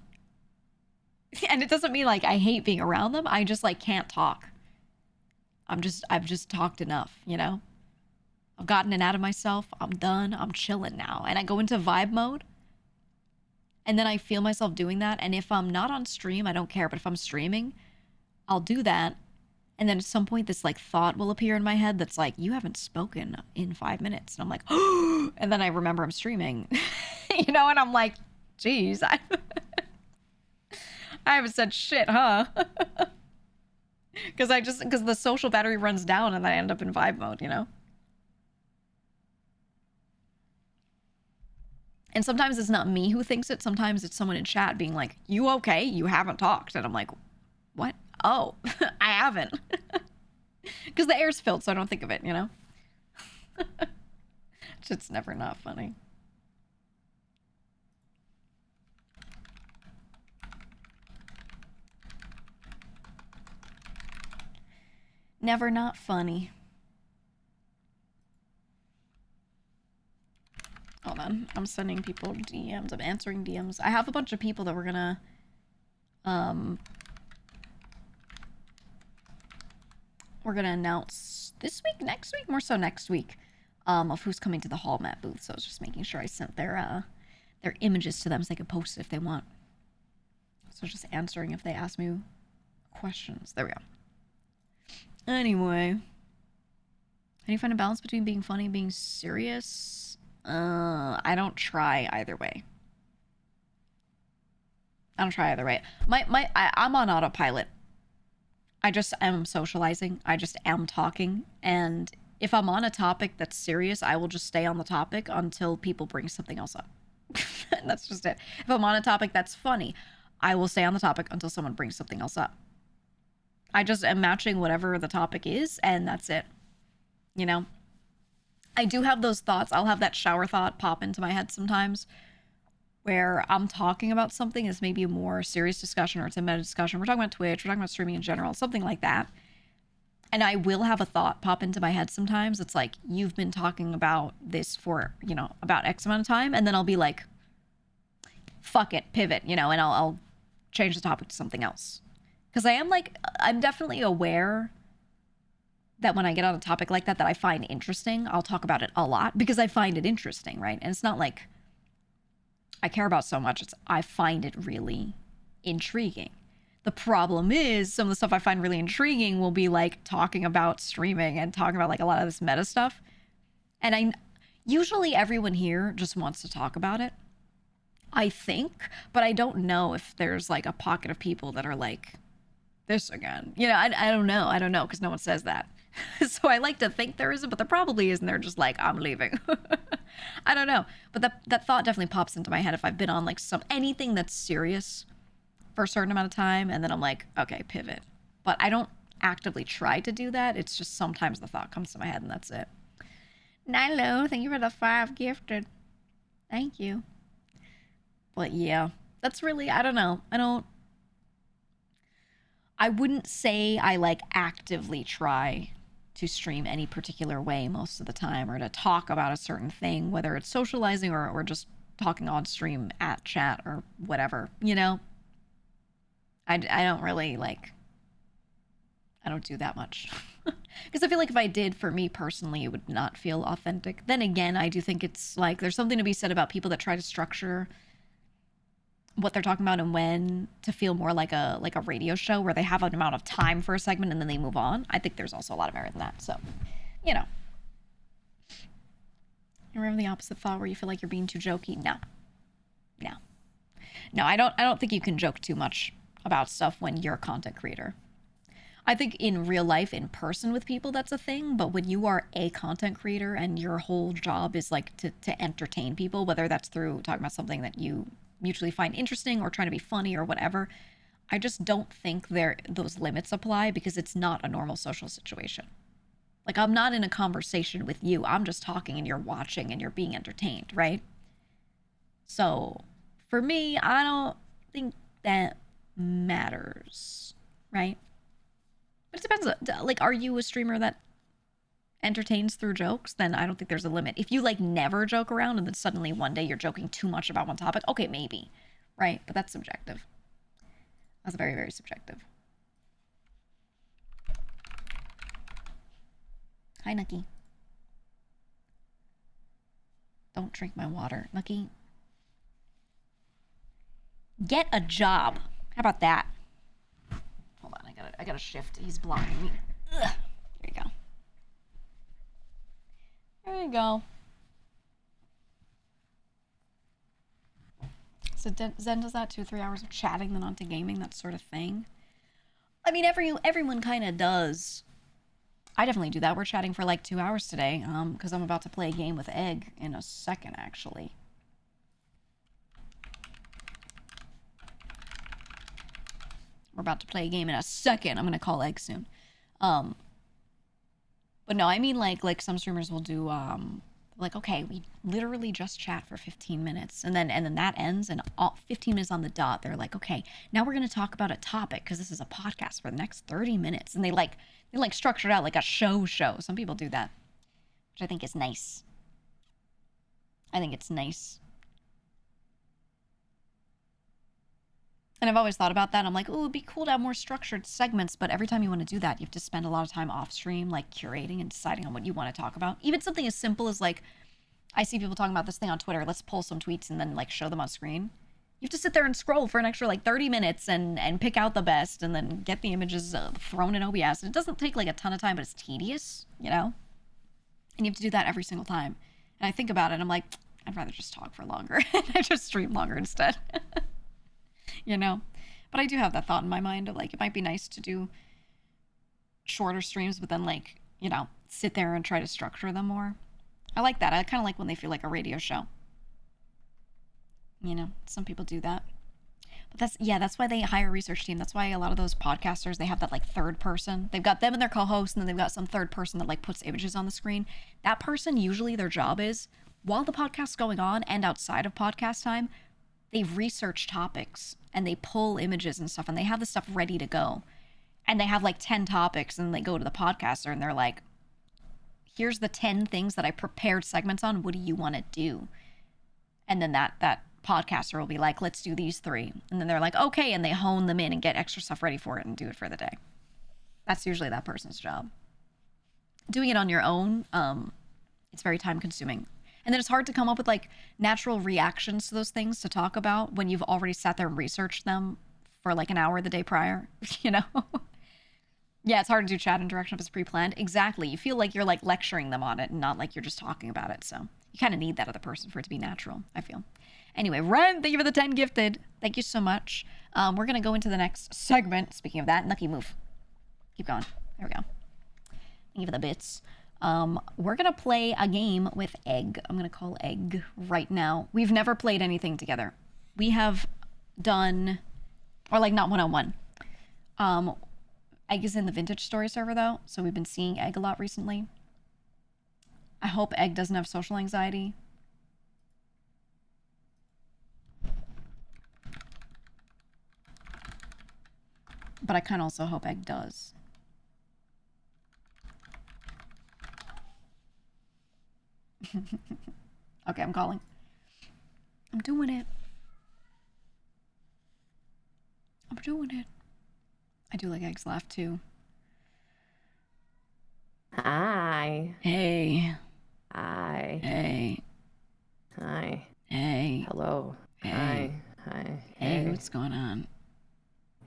And it doesn't mean like I hate being around them. I just like can't talk. I've just talked enough, you know? I've gotten it out of myself. I'm done. I'm chilling now. And I go into vibe mode. And then I feel myself doing that. And if I'm not on stream, I don't care. But if I'm streaming, I'll do that. And then at some point, this like thought will appear in my head that's like, you haven't spoken in 5 minutes. And I'm like, oh, and then I remember I'm streaming, you know? And I'm like, geez, I haven't said shit, huh? Because the social battery runs down and then I end up in vibe mode, you know? And sometimes it's not me who thinks it. Sometimes it's someone in chat being like, you okay? You haven't talked. And I'm like, what? Oh, I haven't. Because the air's filled, so I don't think of it, you know? It's never not funny. Never not funny. Hold on. I'm sending people DMs. I'm answering DMs. I have a bunch of people that we're gonna announce this week, next week, more so next week, of who's coming to the hall map booth. So I was just making sure I sent their images to them so they could post it if they want. So just answering if they ask me questions. There we go. Anyway, how do you find a balance between being funny and being serious? I don't try either way. I'm on autopilot. I just am socializing. I just am talking. And if I'm on a topic that's serious, I will just stay on the topic until people bring something else up. That's just it. If I'm on a topic that's funny, I will stay on the topic until someone brings something else up. I just am matching whatever the topic is, and that's it. You know? I do have those thoughts. I'll have that shower thought pop into my head sometimes where I'm talking about something that's maybe a more serious discussion or it's a meta discussion. We're talking about Twitch, we're talking about streaming in general, something like that. And I will have a thought pop into my head sometimes. It's like, you've been talking about this for, you know, about X amount of time. And then I'll be like, fuck it, pivot, you know, and I'll change the topic to something else. Because I'm definitely aware that when I get on a topic like that I find interesting, I'll talk about it a lot because I find it interesting, right? And it's not like I care about so much. I find it really intriguing. The problem is some of the stuff I find really intriguing will be like talking about streaming and talking about like a lot of this meta stuff. And usually everyone here just wants to talk about it, I think, but I don't know if there's like a pocket of people that are like, this again. You know, I don't know. I don't know because no one says that. So I like to think there isn't, but there probably isn't. They're just like, I'm leaving. I don't know. But that thought definitely pops into my head if I've been on like anything that's serious for a certain amount of time, and then I'm like, okay, pivot. But I don't actively try to do that. It's just sometimes the thought comes to my head and that's it. Nilo, thank you for the 5 gifted. Thank you. But yeah, that's really, I don't know. I wouldn't say I like actively try to stream any particular way most of the time or to talk about a certain thing, whether it's socializing or just talking on stream at chat or whatever, you know? I don't really like, I don't do that much. Because I feel like if I did, for me personally, it would not feel authentic. Then again, I do think it's like, there's something to be said about people that try to structure what they're talking about and when to feel more like a radio show where they have an amount of time for a segment and then they move on. I think there's also a lot of merit in that. So, you know. You remember the opposite thought where you feel like you're being too jokey? No. I don't think you can joke too much about stuff when you're a content creator. I think in real life, in person with people, that's a thing. But when you are a content creator and your whole job is like to entertain people, whether that's through talking about something that you mutually find interesting or trying to be funny or whatever, I just don't think those limits apply because it's not a normal social situation. Like, I'm not in a conversation with you. I'm just talking and you're watching and you're being entertained, right? So for me, I don't think that matters, right? But it depends. Like, are you a streamer that entertains through jokes? Then I don't think there's a limit. If you like never joke around and then suddenly one day you're joking too much about one topic, okay, maybe, right? But that's subjective. That's very, very subjective. Hi, Nucky. Don't drink my water. Nucky, get a job. How about that? Hold on, I gotta shift. He's blocking me. Ugh. There you go. There you go. So Zen does that 2-3 hours of chatting, then on to gaming, that sort of thing. I mean, everyone kind of does. I definitely do that. We're chatting for like 2 hours today, because I'm about to play a game with Egg in a second, actually. We're about to play a game in a second. I'm gonna call Egg soon. But no, I mean like some streamers will do like, okay, we literally just chat for 15 minutes and then that ends, and 15 minutes on the dot they're like, okay, now we're gonna talk about a topic because this is a podcast for the next 30 minutes, and they structure it out like a show. Some people do that, which I think is nice. I think it's nice. And I've always thought about that. I'm like, oh, it'd be cool to have more structured segments, but every time you want to do that, you have to spend a lot of time off stream, like curating and deciding on what you want to talk about. Even something as simple as like, I see people talking about this thing on Twitter, let's pull some tweets and then like show them on screen. You have to sit there and scroll for an extra like 30 minutes and pick out the best and then get the images thrown in OBS. And it doesn't take like a ton of time, but it's tedious, you know? And you have to do that every single time. And I think about it, I'm like, I'd rather just talk for longer. I just stream longer instead. You know, but I do have that thought in my mind of like, it might be nice to do shorter streams, but then like, you know, sit there and try to structure them more. I like that. I kind of like when they feel like a radio show. You know, some people do that. But that's why they hire a research team. That's why a lot of those podcasters, they have that like third person. They've got them and their co-host, and then they've got some third person that like puts images on the screen. That person, usually their job is, while the podcast's going on and outside of podcast time, they research topics and they pull images and stuff, and they have the stuff ready to go. And they have like 10 topics, and they go to the podcaster and they're like, here's the 10 things that I prepared segments on. What do you want to do? And then that podcaster will be like, let's do these 3. And then they're like, okay. And they hone them in and get extra stuff ready for it and do it for the day. That's usually that person's job. Doing it on your own, it's very time consuming. And then it's hard to come up with like natural reactions to those things to talk about when you've already sat there and researched them for like an hour the day prior, you know? Yeah, it's hard to do chat interaction if it's pre-planned. Exactly. You feel like you're like lecturing them on it and not like you're just talking about it. So you kind of need that other person for it to be natural, I feel. Anyway, Ren, thank you for the 10 gifted. Thank you so much. We're going to go into the next segment. Speaking of that, Nucky, move. Keep going. There we go. Thank you for the bits. We're going to play a game with Egg. I'm going to call Egg right now. We've never played anything together. We have done, or like not one-on-one. Egg is in the Vintage Story server though, so we've been seeing Egg a lot recently. I hope Egg doesn't have social anxiety. But I kind of also hope Egg does. Okay, I'm calling. I'm doing it. I'm doing it. I do like Egg's laugh too. Hi. Hey. Hi. Hey. Hi. Hey. Hello. Hey. Hi. Hi. Hey, what's going on?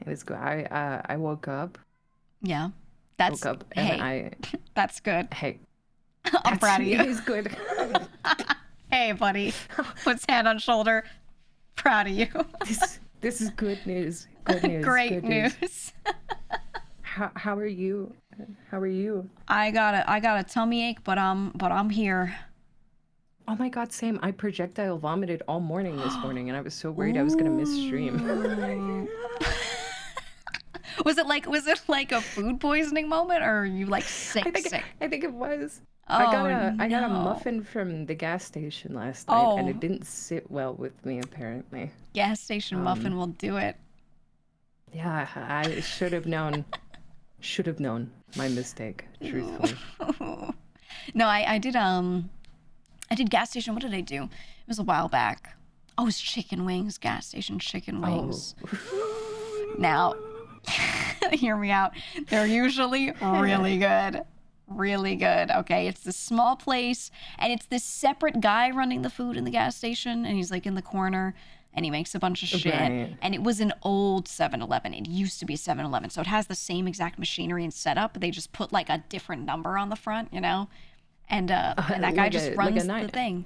It was good. I woke up. Yeah. That's woke up and that's good. Hey. I'm proud of you. It's good. Hey, buddy. Puts hand on shoulder. Proud of you. This is good news. Good news. Great good news. How are you? How are you? I got a tummy ache, but I'm here. Oh my God, same. I projectile vomited all morning this morning, and I was so worried I was gonna miss stream. Was it like a food poisoning moment, or are you like sick? I think it was. Oh, I got a muffin from the gas station last night, and it didn't sit well with me apparently. Gas station muffin will do it. Yeah, I should have known. Should have known. My mistake, truthfully. No, I did gas station. What did I do? It was a while back. Oh, it was chicken wings. Gas station chicken wings. Oh. Now, hear me out. They're usually really good. Really good. Okay, it's this small place, and it's this separate guy running the food in the gas station, and he's like in the corner, and he makes a bunch of shit. Right. And it was an old 7-Eleven. It used to be 7-Eleven, so it has the same exact machinery and setup, but they just put like a different number on the front, you know? And that guy like just runs the thing.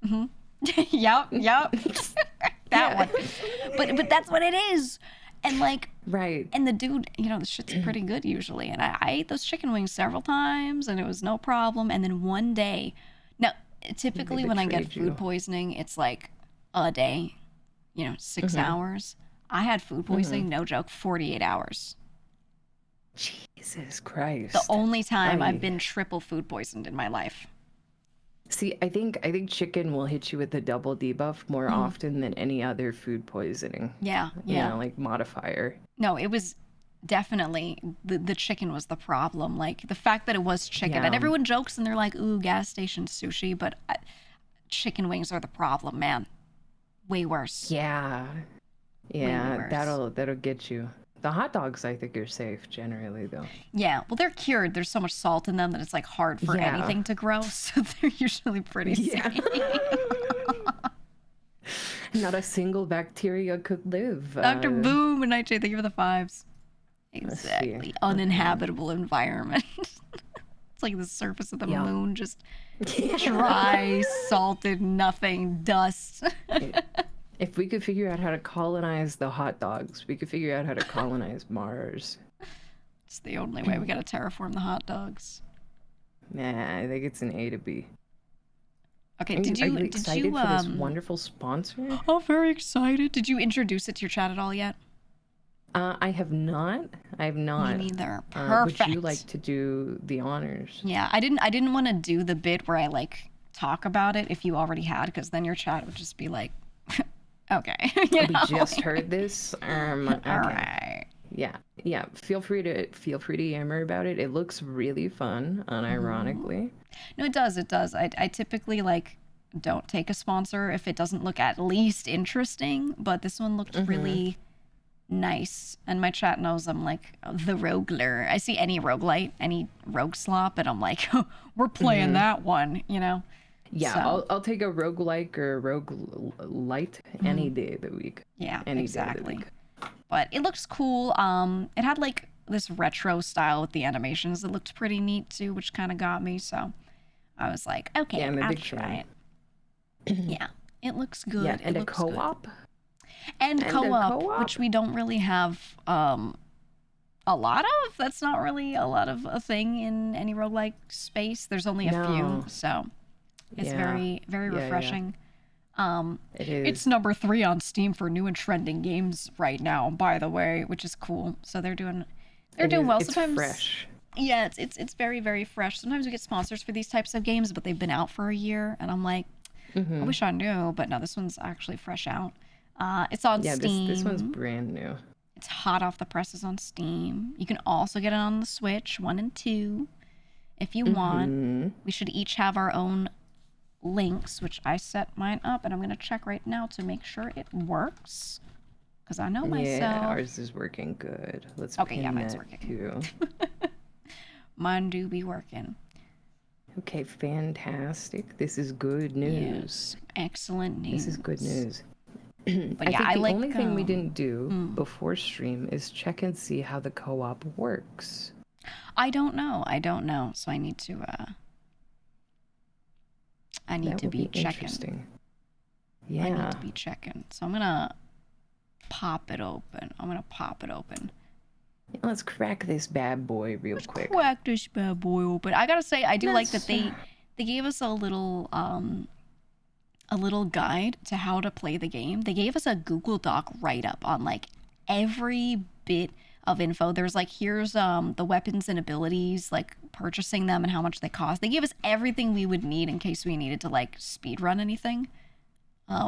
Mm-hmm. Yep. That one. But that's what it is. And like, Right. and the dude, you know, the shit's pretty good usually. And I ate those chicken wings several times and it was no problem. And then one day, now, They typically when I get betrayed food you. poisoning, it's like a day, you know, 6 hours. I had food Mm-hmm. poisoning, no joke, 48 hours. Jesus The Christ. only time I've I been triple food poisoned in my life. see. I think chicken will hit you with a double debuff more Mm. often than any other food poisoning. Yeah, You yeah. know, like modifier. No, it was definitely the chicken was the problem. Like the fact that it was chicken, and Yeah. everyone jokes and they're like, "Ooh, gas station sushi," but chicken wings are the problem, man. Way worse. Yeah. Way, way Yeah. worse. That'll get you. The hot dogs, I think, are safe generally, though. Yeah, well, they're cured. There's so much salt in them that it's like hard for Yeah. anything to grow, so they're usually pretty safe. Yeah. Not a single bacteria could live. Dr. Boom and Nightshade, thank you for the fives. Let's see. Exactly. Okay. Uninhabitable environment. It's like the surface of the Yep. moon, just Yeah. dry, salted, nothing, dust. If we could figure out how to colonize the hot dogs, we could figure out how to colonize Mars. It's the only way we gotta terraform the hot dogs. Nah, I think it's an A to B. Okay, Are you excited for this wonderful sponsor? Oh, very excited. Did you introduce it to your chat at all yet? I have not. I have not. Me neither. Would Perfect. you like to do the honors? Yeah, I didn't want to do the bit where I like talk about it if you already had, because then your chat would just be like, okay, you We know? just heard this. Okay. All right. Yeah, yeah. Feel free to yammer about it. It looks really fun, unironically. No, it does. It does. I typically like don't take a sponsor if it doesn't look at least interesting, but this one looked really nice. And my chat knows I'm like the rogueler. I see any roguelite, any rogue slop, and I'm like, we're playing that one, you know? Yeah, So, I'll take a roguelike or a roguelite any day of the week. yeah, Any day of the exactly. week. But it looks cool. It had like this retro style with the animations that looked pretty neat too, which kind of got me. So I was like, okay, Yeah, I'm a I'll big try fan. it. Yeah, it looks good. Yeah, It and a looks good. co-op. And And a co-op, co-op. which we don't really have a lot of. That's not really a lot of a thing in any roguelike space. There's only a few, No. so it's Yeah. very, very Yeah, yeah. refreshing. It is. It's number 3 on Steam for new and trending games right now, by the way, which is cool. So they're doing well. It's Sometimes, fresh. yeah, it's very, very fresh. Sometimes we get sponsors for these types of games, but they've been out for a year, and I'm like, I wish I knew, but no, this one's actually fresh out. It's on Yeah, Steam. this one's brand new. It's hot off the presses on Steam. You can also get it on the Switch 1 and 2 if you want. We should each have our own links, which I set mine up, and I'm gonna check right now to make sure it works, because I know myself. Yeah, ours is working good. Let's Okay, pin yeah, mine's that working. too. Mine do be working. Okay, fantastic. This is good news. Yes, excellent news. This is good news. But yeah, I I think like the only thing we didn't do before stream is check and see how the co-op works. I don't know, so I need to That be will be checking. interesting. I Yeah. need to be checking. So I'm gonna pop it open. Let's crack this bad boy real quick. Whack this bad boy open. I gotta say, I do like that Let's, they gave us a little guide to how to play the game. They gave us a Google Doc write-up on like every bit of info. There's like, here's the weapons and abilities, like purchasing them and how much they cost. They gave us everything we would need in case we needed to like speed run anything.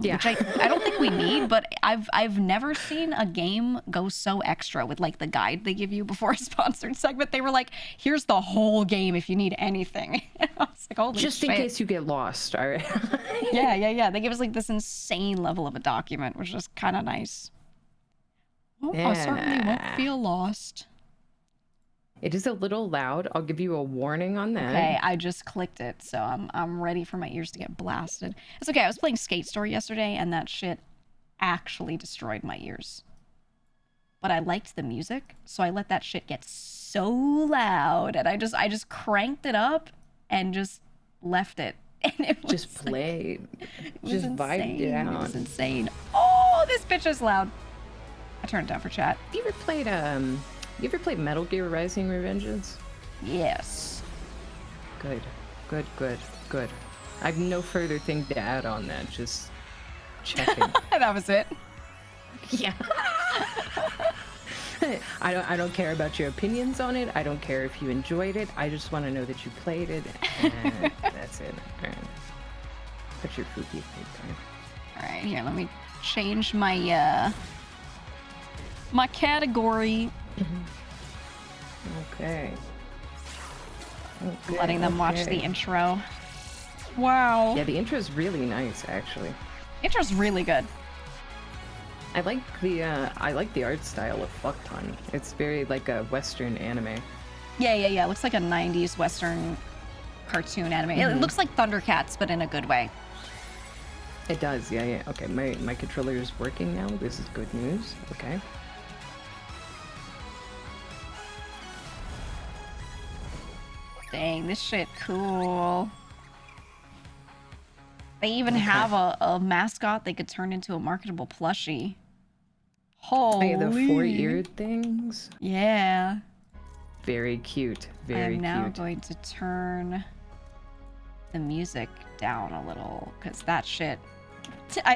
Yeah. Which I don't think we need, but I've never seen a game go so extra with like the guide they give you before a sponsored segment. They were like, here's the whole game if you need anything. I was like, holy Just shit. in case you get lost, all right? Yeah. They give us like this insane level of a document, which is kind of nice. Well, I certainly won't feel lost. It is a little loud. I'll give you a warning on that. Okay, I just clicked it, so I'm ready for my ears to get blasted. It's okay. I was playing Skate Story yesterday, and that shit actually destroyed my ears. But I liked the music, so I let that shit get so loud, and I just cranked it up and just left it. And it was Just play. it was Just vibe insane. it It was out. insane. Oh, this bitch is loud. I turned it down for chat. You ever played Metal Gear Rising: Revengeance? Yes. Good. Good, good, good. I have no further thing to add on that, just checking. That was it. Yeah. I don't care about your opinions on it. I don't care if you enjoyed it. I just want to know that you played it, and that's it. All right. Put your Fuki time. All right, here, let me change my my category. Okay. Letting them watch the intro. Wow. Yeah, the intro is really nice, actually. Intro's really good. I like the art style of Fuck Ton. It's very like a Western anime. Yeah. It looks like a 90s Western cartoon anime. It looks like Thundercats, but in a good way. It does, yeah. Okay, my controller is working now. This is good news. Okay. Dang, this shit cool. They even have a mascot they could turn into a marketable plushie. Holy. The 4-eared things. Yeah. Very cute. Very cute. I'm now going to turn the music down a little because that shit.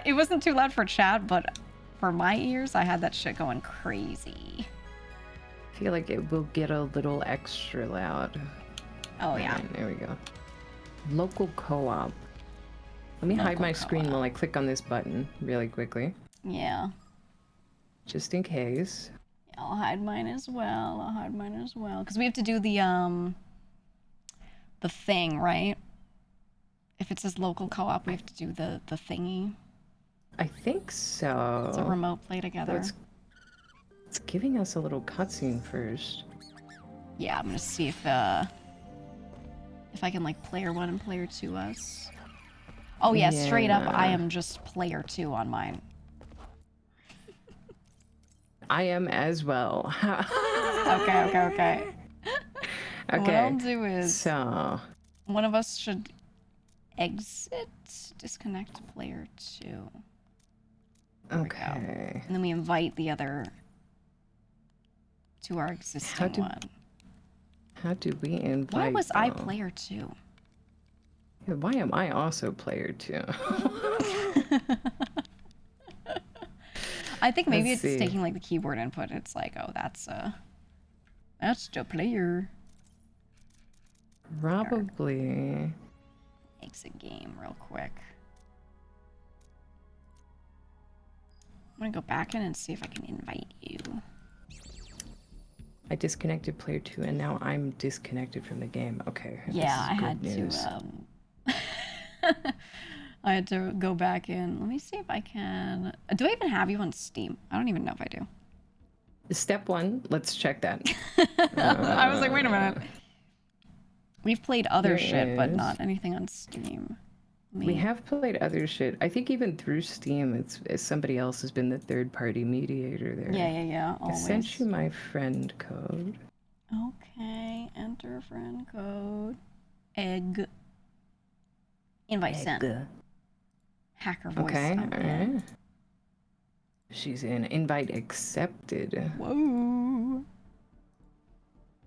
It wasn't too loud for chat, but for my ears, I had that shit going crazy. I feel like it will get a little extra loud. Oh yeah. Right, there we go. Local co-op. Let me hide my screen while I click on this button really quickly. Yeah. Just in case. Yeah, I'll hide mine as well. Because we have to do the thing, right? If it says local co-op, we have to do the thingy. I think so. It's a remote play together. It's giving us a little cutscene first. Yeah, I'm gonna see if I can like player 1 and player 2 us. Oh yeah, straight up, I am just player 2 on mine. I am as well. Okay. Okay. What I'll do is so one of us should exit, disconnect player 2. Okay. And then we invite the other to our existing one. How do we invite? Why was I player 2? Yeah, why am I also player 2? I think maybe it's taking like the keyboard input. It's like, oh, that's the player. Probably. Exit game real quick. I'm gonna go back in and see if I can invite you. I disconnected player 2 and now I'm disconnected from the game. Okay. Yeah, I had to I had to go back in. Let me see if I can. Do I even have you on Steam? I don't even know if I do. Step 1, let's check that. I was like, wait a minute. We've played other shit, but not anything on Steam. We have played other shit. I think even through Steam, it's somebody else has been the third-party mediator there. Yeah. Always. I sent you my friend code. Okay, enter friend code. Egg. Invite sent. Hacker voice. Okay, alright. She's in. Invite accepted. Whoa.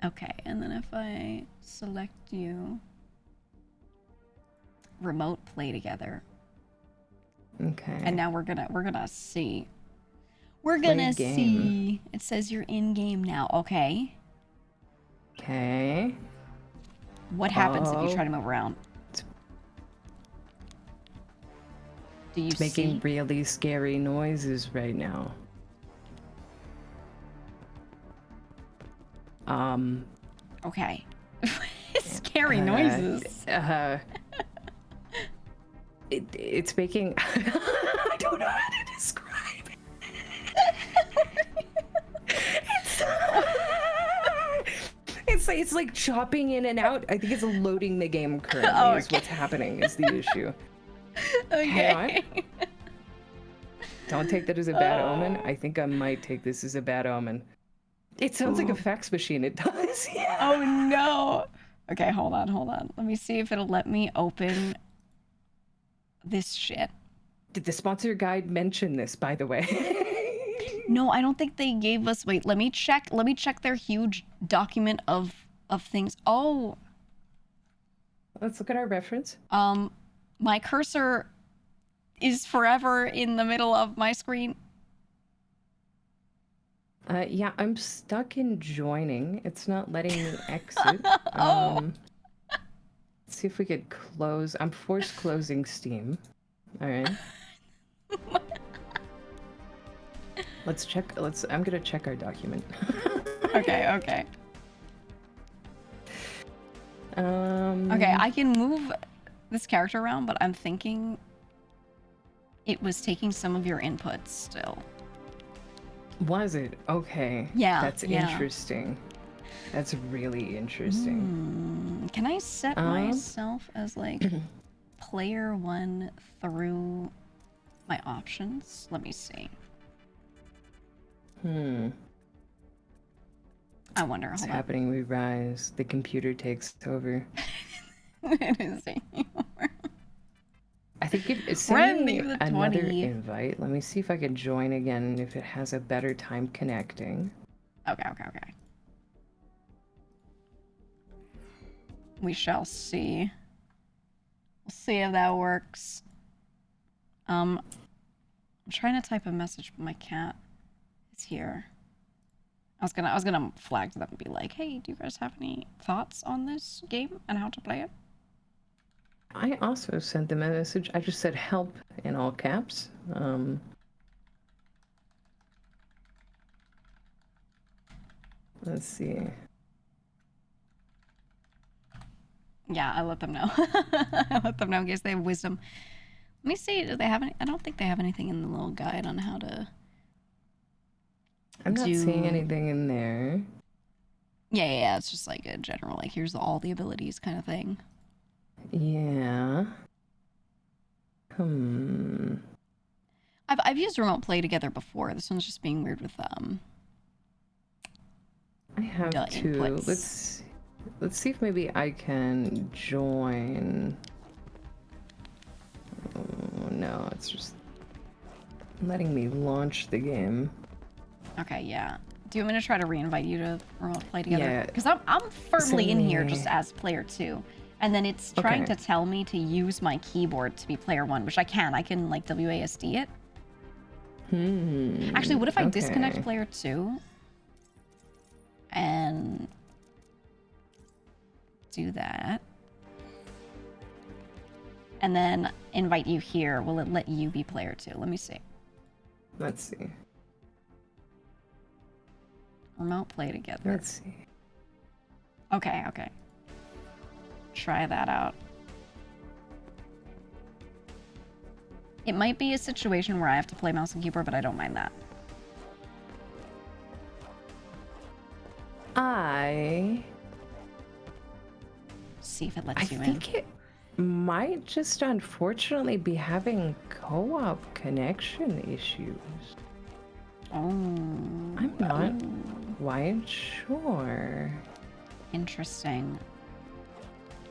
Okay, and then if I select you, remote play together. Okay. And now we're gonna see. We're gonna see. It says you're in game now. Okay. Okay. What happens if you try to move around? Do you making really scary noises right now? Okay. Scary noises. It's making. I don't know how to describe it. It's like chopping in and out. I think it's loading the game currently. Is what's happening. Is the issue. Okay. Don't take that as a bad omen. I think I might take this as a bad omen. It sounds like a fax machine. It does. Yeah. Oh no. Okay, hold on. Let me see if it'll let me open this shit. Did the sponsor guide mention this, by the way? No, I don't think they gave us. Wait, let me check. Let me check their huge document of things. Oh, Let's look at our reference. my cursor is forever in the middle of my screen. Yeah, I'm stuck in joining. It's not letting me exit. Oh. Let's see if we could close. I'm force closing Steam. All right. Let's check. I'm gonna check our document. Okay. Okay, I can move this character around, but I'm thinking it was taking some of your inputs still. Was it? Okay. Yeah. That's interesting. That's really interesting. Can I set myself as like player 1 through my options? Let me see. I wonder. What's happening? We rise. The computer takes over. It is taking over. I think it's sending me another invite. Let me see if I can join again, if it has a better time connecting. Okay. We shall see. We'll see if that works. I'm trying to type a message, but my cat is here. I was gonna flag to them and be like, hey, do you guys have any thoughts on this game and how to play it? I also sent them a message. I just said help in all caps. Let's see. Yeah, I let them know. I let them know in case they have wisdom. Let me see. Do they have any? I don't think they have anything in the little guide on how to. I'm not seeing anything in there. Yeah. It's just like a general, like, here's all the abilities kind of thing. Yeah. I've used remote play together before. This one's just being weird with I have to. Inputs. Let's see if maybe I can join. Oh, no, it's just letting me launch the game. Okay, yeah. Do you want me to try to re-invite you to remote play together? Yeah. Because I'm firmly in here just as player 2. And then it's trying to tell me to use my keyboard to be player 1, which I can. I can, like, WASD it. Actually, what if I disconnect player 2 and do that? And then invite you here. Will it let you be player 2? Let me see. Let's see. Remote play together. Let's see. Okay. Try that out. It might be a situation where I have to play mouse and keyboard, but I don't mind that. See if it lets you in. I think it might just unfortunately be having co-op connection issues. Oh. I'm not quite sure. Interesting.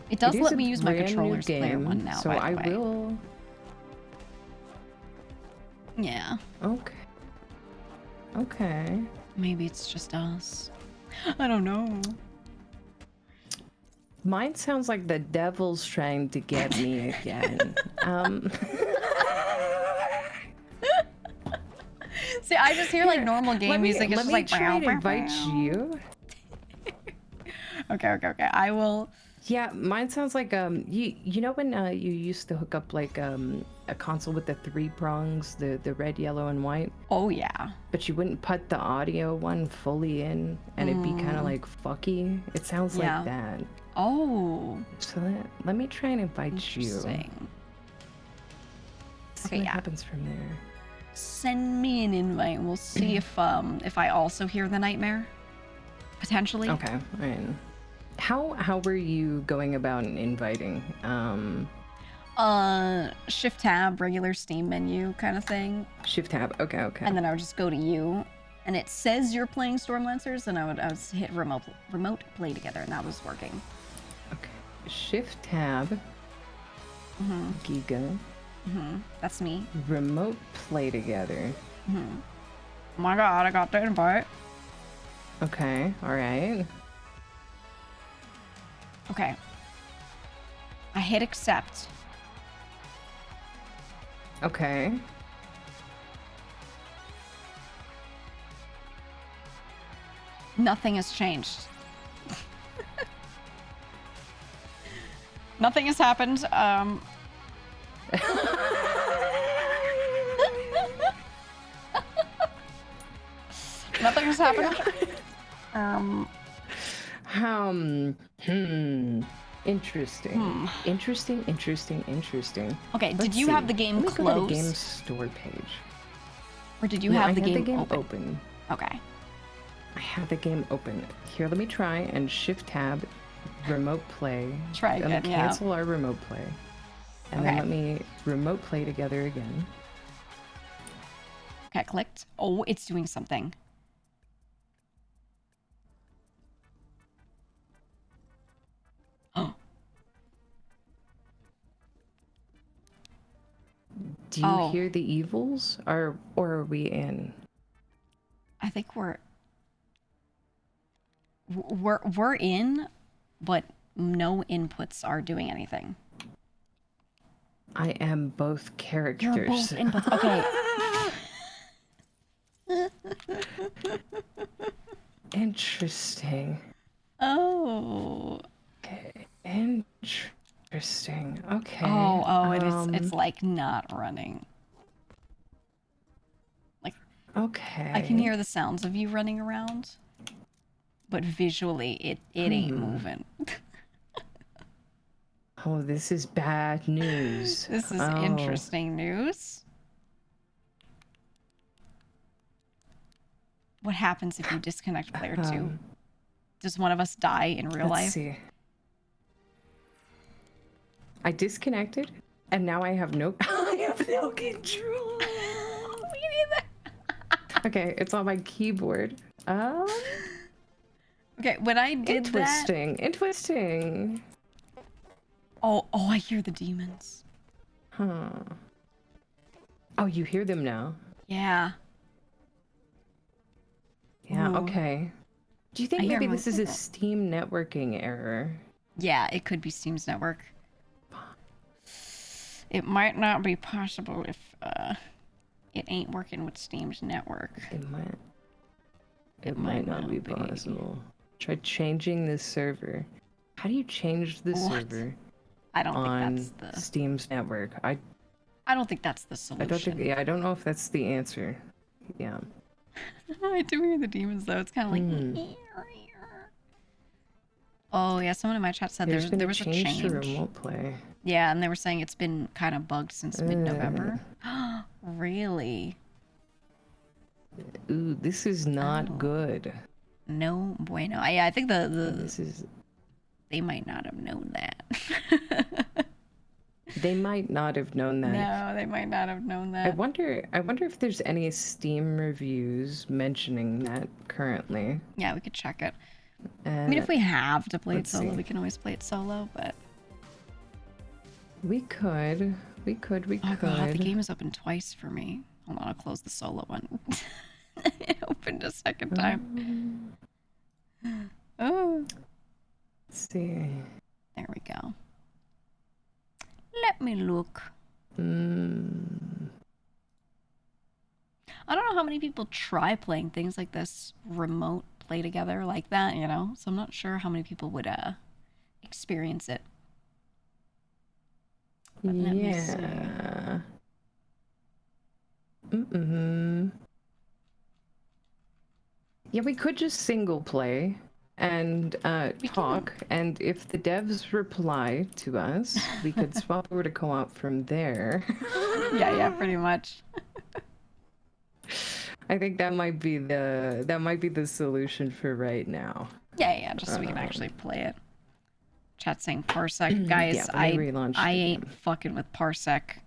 It does let me use my controllers player 1 now, so by the way. Will. Yeah. Okay. Maybe it's just us. I don't know. Mine sounds like the devil's trying to get me again. See, I just hear like normal game music. It's just like, let me try to invite you. Okay. I will. Yeah, mine sounds like you know when you used to hook up like a console with the 3 prongs, the red, yellow, and white. Oh yeah. But you wouldn't put the audio one fully in, and it'd be kind of like fucky. It sounds like that. Oh. So let me try and invite you. Interesting. See what happens from there. Send me an invite. We'll see if I also hear the nightmare. Potentially. Okay. All right. How were you going about inviting? Shift tab, regular Steam menu kind of thing. Shift tab. Okay. And then I would just go to you, and it says you're playing Stormlancers, and I would hit remote play together, and that was working. Okay. Shift tab. GEEGA. That's me. Remote play together. Oh my god, I got the invite. Okay, all right. Okay. I hit accept. Okay. Nothing has changed. Nothing has happened. Nothing has happened. Interesting. Interesting. Okay, Let's did you see. have the game Let me closed? go to the game store page. Or did you No, have I the had game, the game open. Okay. I have the game open. Here, let me try and shift tab, remote play. Try again, cancel our remote play. And then Okay. let me remote play together again. Okay, clicked. Oh, it's doing something. Oh. Do you hear the evils? Or are we in? I think we're in, but no inputs are doing anything. I am both characters. You're both inputs. Okay. Interesting. Oh. Okay. Interesting. Okay. Oh, it's like not running. Like, okay. I can hear the sounds of you running around, but visually it ain't moving. Oh, this is bad news. This is interesting news. What happens if you disconnect player 2? Does one of us die in real life? Let's see. I disconnected, and now I have no control. Me neither. Okay, it's on my keyboard. Okay, when I did that... Interesting. Oh, I hear the demons. Huh. Oh, you hear them now? Yeah. Yeah, Ooh. Okay. Do you think maybe this is a Steam networking error? Yeah, it could be Steam's network. It might not be possible if it ain't working with Steam's network. It might not be possible. Try changing this server. How do you change the server? I don't on think that's the Steam's network. I don't think that's the solution. I don't know if that's the answer. Yeah. I do hear the demons though. It's kind of like. Oh yeah, someone in my chat said there was a change to remote play. Yeah, and they were saying it's been kind of bugged since mid-November. Really? Ooh, this is not good. No bueno. I think this is. They might not have known that. They might not have known that. No, they might not have known that. I wonder if there's any Steam reviews mentioning that currently. Yeah, we could check it. I mean, if we have to play it solo, see. we can always play it solo, but... We could. Oh god, the game is open twice for me. Hold on, I'll close the solo one. It opened a second time. Oh. Let's see. There we go. Let me look. I don't know how many people try playing things like this remote play together like that, you know? So I'm not sure how many people would experience it. But let me see. Yeah, we could just single play and talk, and if the devs reply to us, we could swap over to co-op from there. Yeah, pretty much. I think that might be the solution for right now. Yeah, just so we can actually play it. Chat saying Parsec, guys. Yeah, I ain't fucking with Parsec.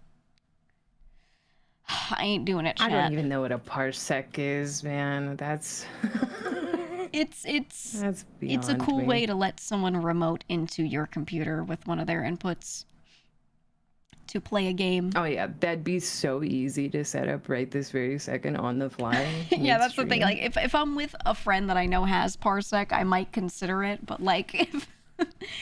I ain't doing it, chat. I don't even know what a Parsec is, man. That's it's beyond a cool me. way to let someone remote into your computer with one of their inputs. to play a game. Oh yeah, that'd be so easy to set up right this very second on the fly. Yeah, that's the thing. midstream. Like, if I'm with a friend that I know has Parsec, I might consider it. But like,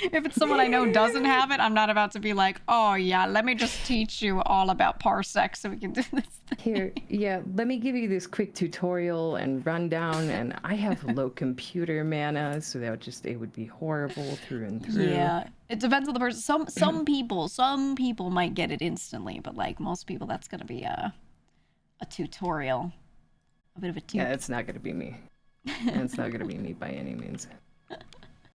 if it's someone I know doesn't have it, I'm not about to be like, oh yeah, let me just teach you all about Parsec so we can do this thing. Here, yeah, let me give you this quick tutorial and rundown. And I have low computer mana, so it would be horrible through and through. Yeah, it depends on the person. Some people might get it instantly, but like most people, that's gonna be a tutorial, a bit of a tutorial. Yeah, it's not gonna be me. It's not gonna be me by any means.